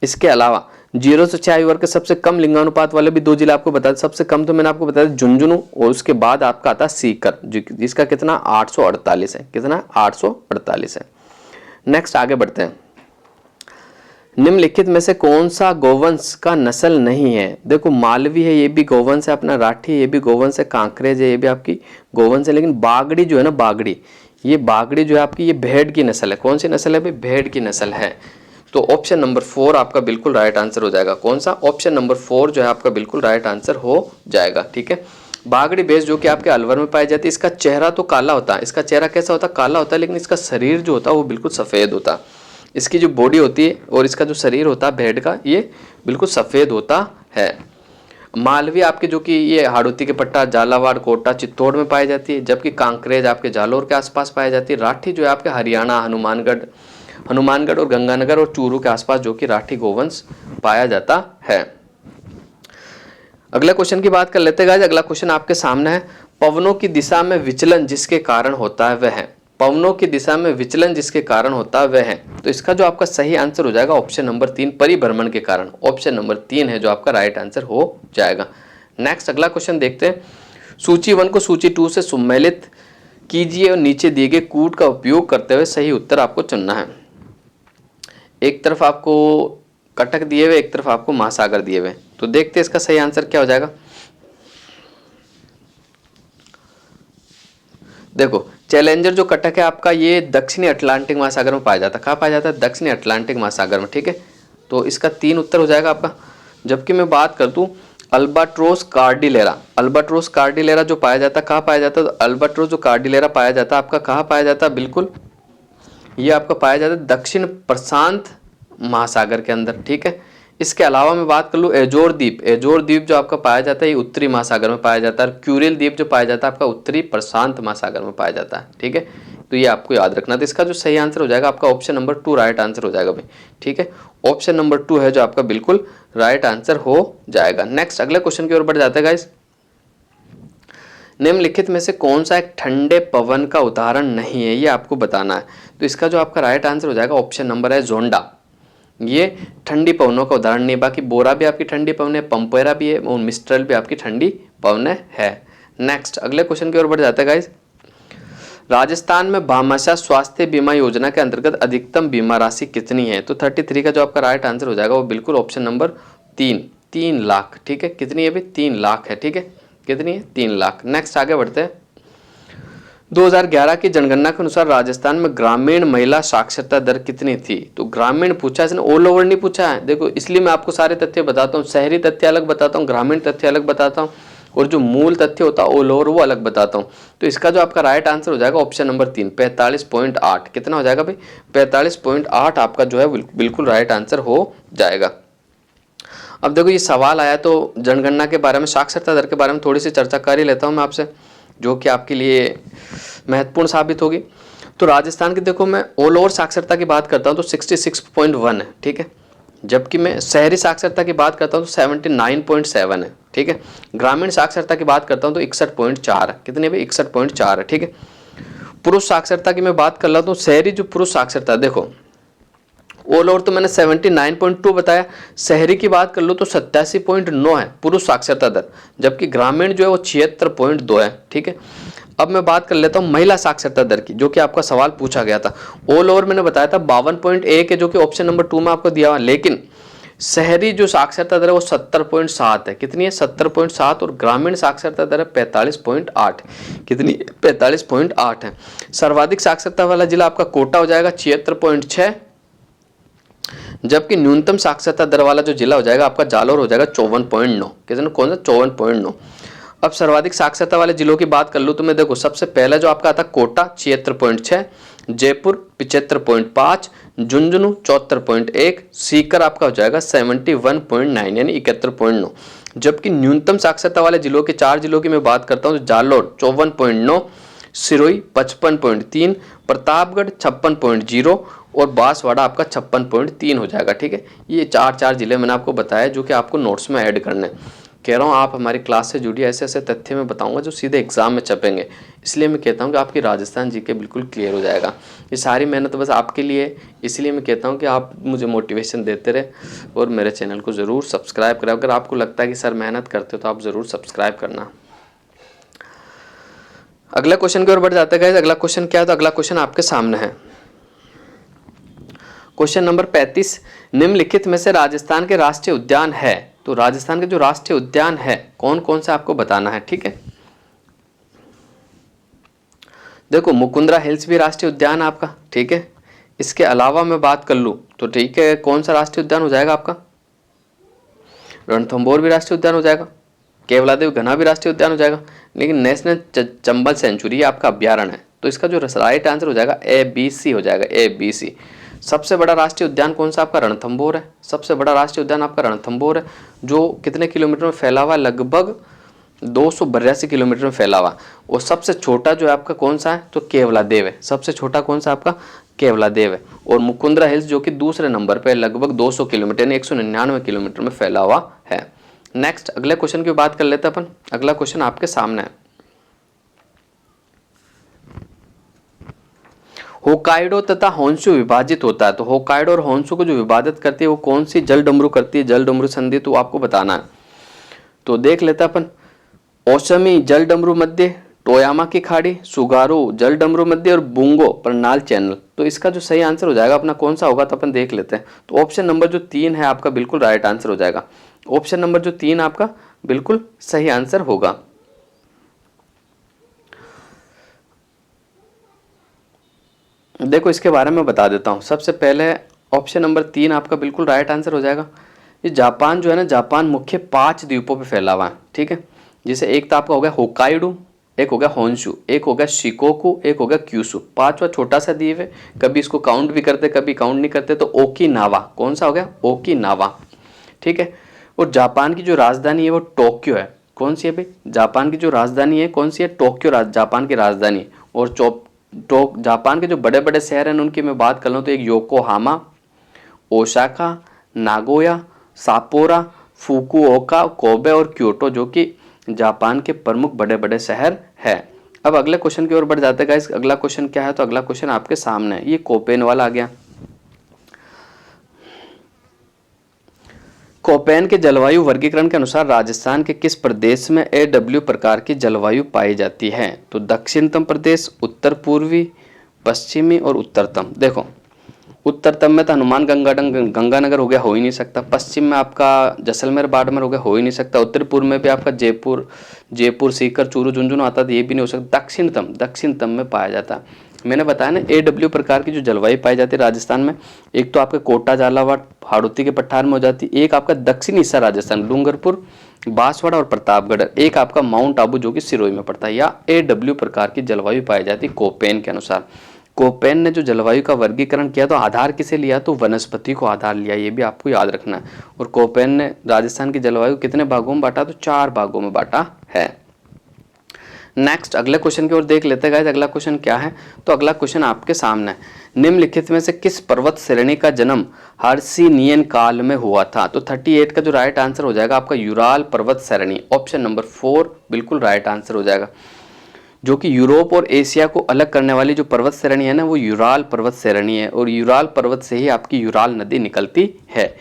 इसके अलावा 0 से 6 आयु वर्ग के सबसे कम लिंगानुपात वाले भी 2 जिले आपको बता दिए। सबसे कम तो मैंने आपको बताया झुंझुनू, और उसके बाद आपका आता है सीकर जिसका कितना 848 है। कितना? 848 है। नेक्स्ट आगे बढ़ते हैं। निम्नलिखित में से कौन सा गोवंश का नस्ल नहीं है? देखो मालवी है, ये भी गोवंश है, अपना राठी ये भी गोवंश है, कांकरेज है ये भी आपकी गोवंश है, लेकिन बागड़ी जो है ना, बागड़ी, ये बागड़ी जो है आपकी ये भेड़ की नस्ल है। कौन सी नस्ल है भाई? भेड़ की नस्ल है। तो ऑप्शन नंबर 4 आपका बिल्कुल राइट आंसर हो जाएगा। कौन सा? ऑप्शन नंबर 4 जो है आपका बिल्कुल राइट आंसर हो जाएगा। ठीक है, बागड़ी भैंस जो कि आपके अलवर में पाई जाती है, इसका चेहरा तो काला होता है। इसका चेहरा कैसा होता है? काला होता है, लेकिन इसका शरीर जो होता है वो बिल्कुल सफ़ेद होता है। इसकी जो बॉडी होती है और इसका जो शरीर होता है भेड़ का, ये बिल्कुल सफ़ेद होता है। मालवी आपके जो कि ये हाड़ौती के पट्टा, झालावाड़, कोटा, चित्तौड़ में पाई जाती है, जबकि कांकरेज आपके जालौर के आसपास पाई जाती है। राठी जो है आपके हरियाणा, हनुमानगढ़ और गंगानगर और चूरू के आसपास जो कि राठी गोवंश पाया जाता है। अगला क्वेश्चन की बात कर लेते हैं गाइस। अगला क्वेश्चन आपके सामने है, पवनों की दिशा में विचलन जिसके कारण होता है वह है। पवनों की दिशा में विचलन जिसके कारण होता है वह है। तो इसका जो आपका सही आंसर हो जाएगा ऑप्शन नंबर 3, परिभ्रमण के कारण। ऑप्शन नंबर 3 है जो आपका राइट आंसर हो जाएगा। नेक्स्ट अगला क्वेश्चन देखते हैं। सूची 1 को सूची 2 से सम्मिलित कीजिए और नीचे दिए गए कूट का उपयोग करते हुए सही उत्तर आपको चुनना है। एक तरफ आपको कटक दिए हुए, एक तरफ आपको महासागर दिए हुए, तो देखते हैं इसका सही आंसर क्या हो जाएगा। देखो चैलेंजर जो कटक है आपका, ये दक्षिणी अटलांटिक महासागर में पाया जाता है। कहाँ पाया जाता है? दक्षिणी अटलांटिक महासागर में। ठीक है, तो इसका 3 उत्तर हो जाएगा आपका। जबकि मैं बात कर दूं अल्बाट्रोस कार्डिलेरा, अल्बाट्रोस कार्डिलेरा जो पाया जाता है, कहाँ पाया जाता है? तो अल्बाट्रोस जो कार्डिलेरा पाया जाता है आपका कहाँ पाया जाता है? बिल्कुल ये आपका पाया जाता है दक्षिण प्रशांत महासागर के अंदर। ठीक है, इसके अलावा मैं बात कर लूँ एजोर द्वीप, एजोर द्वीप जो आपका पाया जाता है ये उत्तरी महासागर में पाया जाता है। क्यूरिल द्वीप जो पाया जाता है आपका उत्तरी प्रशांत महासागर में पाया जाता है। ठीक है, तो ये आपको याद रखना। तो इसका जो सही आंसर हो जाएगा आपका ऑप्शन नंबर 2 राइट आंसर हो जाएगा भाई। ठीक है, ऑप्शन नंबर 2 है जो आपका बिल्कुल राइट आंसर हो जाएगा। नेक्स्ट अगले क्वेश्चन की ओर बढ़ जाते हैं गाइस। निम्नलिखित में से कौन सा एक ठंडे पवन का उदाहरण नहीं है, ये आपको बताना है। तो इसका जो आपका राइट आंसर हो जाएगा ऑप्शन नंबर है जोंडा। ये ठंडी पवनों का उदाहरण नहीं, बाकी बोरा भी आपकी ठंडी पवन है, पंपेरा भी है और मिस्ट्रल भी आपकी ठंडी पवन है। नेक्स्ट अगले क्वेश्चन की ओर बढ़ जाते हैं गाइस। राजस्थान में भामाशाह स्वास्थ्य बीमा योजना के अंतर्गत अधिकतम बीमा राशि कितनी है? तो 33 का जो आपका राइट आंसर हो जाएगा वो बिल्कुल ऑप्शन नंबर 3 लाख। ठीक है, कितनी है भाई? 3 लाख है। ठीक है, कितनी है? 3 लाख। नेक्स्ट आगे बढ़ते हैं। 2011 की जनगणना के अनुसार राजस्थान में ग्रामीण महिला साक्षरता दर कितनी थी? तो ग्रामीण पूछा है, इसने ऑल ओवर नहीं पूछा है। देखो इसलिए मैं आपको सारे तथ्य बताता हूँ, शहरी तथ्य अलग बताता हूँ, ग्रामीण तथ्य अलग बताता हूँ, और जो मूल तथ्य होता है ऑल ओवर वो अलग बताता हूँ। तो इसका जो आपका राइट आंसर हो जाएगा ऑप्शन नंबर 3 45.8। कितना हो जाएगा भाई? 45.8 आपका जो है बिल्कुल राइट आंसर हो जाएगा। अब देखो ये सवाल आया तो जनगणना के बारे में, साक्षरता दर के बारे में थोड़ी सी चर्चा कर ही लेता हूँ मैं आपसे, जो कि आपके लिए महत्वपूर्ण साबित होगी। तो राजस्थान की देखो मैं ऑल ओवर साक्षरता की बात करता हूँ तो 66.1 है। ठीक है, जबकि मैं शहरी साक्षरता की बात करता हूँ तो 79.7 है। ठीक है, ग्रामीण साक्षरता की बात करता हूँ तो 61.4 है। कितनी भाई? 61.4 है। ठीक है, पुरुष साक्षरता की मैं बात कर रहा हूँ तो शहरी जो पुरुष साक्षरता, देखो ऑल ओवर तो मैंने 79.2 बताया, शहरी की बात कर लो तो 87.9 है पुरुष साक्षरता दर, जबकि ग्रामीण जो है वो 76.2 है। ठीक है, अब मैं बात कर लेता हूँ महिला साक्षरता दर की, जो कि आपका सवाल पूछा गया था। ऑल ओवर मैंने बताया था 52.1 है, जो कि ऑप्शन नंबर 2 में आपको दिया हुआ, लेकिन शहरी जो साक्षरता दर है वो 70.7 है। कितनी है? 70.7। और ग्रामीण साक्षरता दर है 45.8। कितनी? 45.8 है। सर्वाधिक साक्षरता वाला जिला आपका कोटा हो जाएगा 76.6, जबकि न्यूनतम साक्षरता दर वाला जो जिला हो जाएगा आपका जालौर हो जाएगा 54.9। कितना? कौन सा? 54.9। अब सर्वाधिक साक्षरता वाले जिलों की बात कर लूँ तो मैं देखो सबसे पहला जो आपका आता है कोटा 76.6, जयपुर 75.5, झुंझुनू 74.1, सीकर आपका हो जाएगा 71.9 यानी 71.9। जबकि न्यूनतम साक्षरता वाले जिलों के 4 जिलों की मैं बात करता हूँ तो जालोर 54.9, सिरोही 55.3, प्रतापगढ़ 56.0 और बांसवाड़ा आपका 56.3 हो जाएगा। ठीक है, ये 4 जिले मैंने आपको बताया जो कि आपको नोट्स में ऐड करने। कह रहा हूँ आप हमारी क्लास से जुड़िए, ऐसे ऐसे तथ्य मैं बताऊंगा जो सीधे एग्जाम में छपेंगे, इसलिए मैं कहता हूँ कि आपकी राजस्थान जीके बिल्कुल क्लियर हो जाएगा। ये सारी मेहनत बस आपके लिए, इसलिए मैं कहता हूँ कि आप मुझे मोटिवेशन देते रहे और मेरे चैनल को ज़रूर सब्सक्राइब करें। अगर आपको लगता है कि सर मेहनत करते हो तो आप ज़रूर सब्सक्राइब करना। अगला क्वेश्चन की ओर बढ़ जाते हैं। अगला क्वेश्चन क्या है, तो अगला क्वेश्चन आपके सामने है। क्वेश्चन नंबर 35, निम्नलिखित में से राजस्थान के राष्ट्रीय उद्यान है। तो राजस्थान के जो राष्ट्रीय उद्यान है कौन कौन से आपको बताना है। ठीक है, देखो मुकुंदरा हिल्स भी राष्ट्रीय उद्यान है आपका। ठीक है, इसके अलावा मैं बात कर लूँ तो ठीक है, कौन सा राष्ट्रीय उद्यान हो जाएगा आपका, रणथंभौर भी राष्ट्रीय उद्यान हो जाएगा, केवलादेव घना भी राष्ट्रीय उद्यान हो जाएगा, लेकिन नेशनल चंबल सेंचुरी आपका अभ्यारण्य है। तो इसका जो राइट आंसर हो जाएगा ABC हो जाएगा, ABC। सबसे बड़ा राष्ट्रीय उद्यान कौन सा आपका, रणथंभौर है। सबसे बड़ा राष्ट्रीय उद्यान आपका रणथंभौर है, जो कितने किलोमीटर में फैला हुआ है, लगभग 282 किलोमीटर में फैला हुआ। और सबसे छोटा जो है आपका कौन सा है, तो केवलादेव है। सबसे छोटा कौन सा आपका, केवलादेव है। और मुकुंदरा हिल्स जो कि दूसरे नंबर पे लगभग 200 किलोमीटर यानी 199 किलोमीटर में फैला हुआ है। नेक्स्ट अगले क्वेश्चन की बात कर लेते हैं अपन। अगला क्वेश्चन आपके सामने है। होकाइडो तथा होन्शु विभाजित होता है, तो होकाइडो और होन्शु को जो विभाजित करती है वो कौन सी जल डमरू करती है, जल डमरू संधि, तो आपको बताना है। तो देख लेते हैं अपन। ओशमी जल डमरू मध्य, टोयामा की खाड़ी, सुगारू जल डमरू मध्य और बुंगो परनाल चैनल। तो इसका जो सही आंसर हो जाएगा अपना कौन सा होगा, तो अपन देख लेते हैं। तो ऑप्शन नंबर जो 3 है आपका बिल्कुल राइट आंसर हो जाएगा। ऑप्शन नंबर जो 3 आपका बिल्कुल सही आंसर होगा। देखो इसके बारे में बता देता हूँ। सबसे पहले ऑप्शन नंबर 3 आपका बिल्कुल राइट आंसर हो जाएगा। ये जापान जो है ना, जापान मुख्य 5 द्वीपों पे फैला हुआ है। ठीक है, जैसे एक तो आपका हो गया होकाइडो, एक हो गया होन्शु, एक हो गया शिकोकू, एक हो गया क्यूशु। 5वां छोटा सा द्वीप है, कभी इसको काउंट भी करते कभी काउंट नहीं करते, तो ओकिनावा। कौन सा हो गया, ओकिनावा। ठीक है, और जापान की जो राजधानी है वो टोक्यो है। कौन सी है भाई, जापान की जो राजधानी है कौन सी है, टोक्यो जापान की राजधानी है। और जापान के जो बड़े बड़े शहर हैं उनकी मैं बात कर लूँ तो एक Yokohama, Osaka, Nagoya, Sapporo, Fukuoka, Kobe और क्योटो जो कि जापान के प्रमुख बड़े बड़े शहर है। अब अगले क्वेश्चन की ओर बढ़ जाते हैं गाइस। अगला क्वेश्चन क्या है, तो अगला क्वेश्चन आपके सामने है। ये कोपेन वाला आ गया। कोपेन के जलवायु वर्गीकरण के अनुसार राजस्थान के किस प्रदेश में AW प्रकार की जलवायु पाई जाती है, तो दक्षिणतम प्रदेश, उत्तर पूर्वी, पश्चिमी और उत्तरतम। देखो उत्तरतम में तो हनुमान गंगानगर हो गया, हो ही नहीं सकता। पश्चिम में आपका जैसलमेर बाड़मेर हो गया, हो ही नहीं सकता। उत्तर पूर्व में भी आपका जयपुर सीकर चूरू झुंझुनू आता था, ये भी नहीं हो सकता। दक्षिणतम में पाया जाता है। मैंने बताया ना AW प्रकार की जो जलवायु पाई जाती है राजस्थान में, एक तो आपके कोटा झालावाड़ हाड़ौती के पठार में हो जाती है, एक आपका दक्षिणी हिस्सा राजस्थान डूंगरपुर, बांसवाड़ा और प्रतापगढ़, एक आपका माउंट आबू जो कि सिरोही में पड़ता है। या AW प्रकार की जलवायु पाई जाती है कोपेन के अनुसार। कोपेन ने जो जलवायु का वर्गीकरण किया तो आधार किसे लिया, तो वनस्पति को आधार लिया, ये भी आपको याद रखना है। और कोपेन ने राजस्थान की जलवायु कितने भागों में बांटा, तो 4 भागों में बांटा है। नेक्स्ट अगले क्वेश्चन की ओर देख लेते हैं गाइस। अगला क्वेश्चन क्या है, तो अगला क्वेश्चन आपके सामने है। निम्नलिखित में से किस पर्वत श्रेणी का जन्म हर्षिनियन काल में हुआ था, तो 38 का जो राइट आंसर हो जाएगा आपका यूराल पर्वत श्रेणी। ऑप्शन नंबर 4 बिल्कुल राइट आंसर हो जाएगा। जो कि यूरोप और एशिया को अलग करने वाली जो पर्वत श्रेणी है ना, वो यूराल पर्वत श्रेणी है। और यूराल पर्वत से ही आपकी यूराल नदी निकलती है।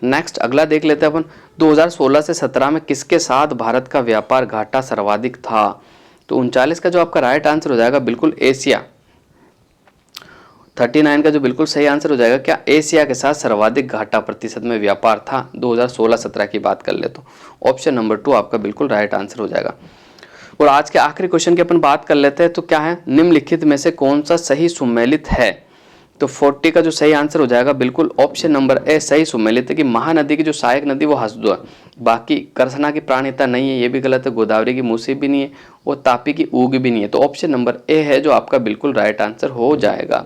नेक्स्ट अगला देख लेते हैं अपन। 2016 से 17 में किसके साथ भारत का व्यापार घाटा सर्वाधिक था, तो 39 का जो आपका राइट आंसर हो जाएगा बिल्कुल एशिया। 39 का जो बिल्कुल सही आंसर हो जाएगा क्या, एशिया के साथ सर्वाधिक घाटा प्रतिशत में व्यापार था 2016-17 की बात कर ले तो ऑप्शन नंबर 2 आपका बिल्कुल राइट आंसर हो जाएगा। और आज के आखिरी क्वेश्चन की अपन बात कर लेते हैं। तो क्या है, निम्नलिखित में से कौन सा सही सुमेलित है, तो 40 का जो सही आंसर हो जाएगा बिल्कुल ऑप्शन नंबर ए सही सुमेलित है कि महानदी की जो सहायक नदी वो हसदो है। बाकी करसना की प्राणहिता नहीं है, ये भी गलत है। गोदावरी की मूसी भी नहीं है और तापी की ऊग भी नहीं है। तो ऑप्शन नंबर ए है जो आपका बिल्कुल राइट आंसर हो जाएगा।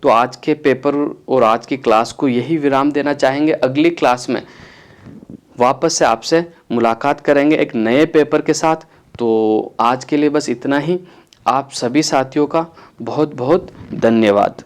तो आज के पेपर और आज की क्लास को यही विराम देना चाहेंगे। अगली क्लास में वापस से आपसे मुलाकात करेंगे एक नए पेपर के साथ। तो आज के लिए बस इतना ही। आप सभी साथियों का बहुत बहुत धन्यवाद।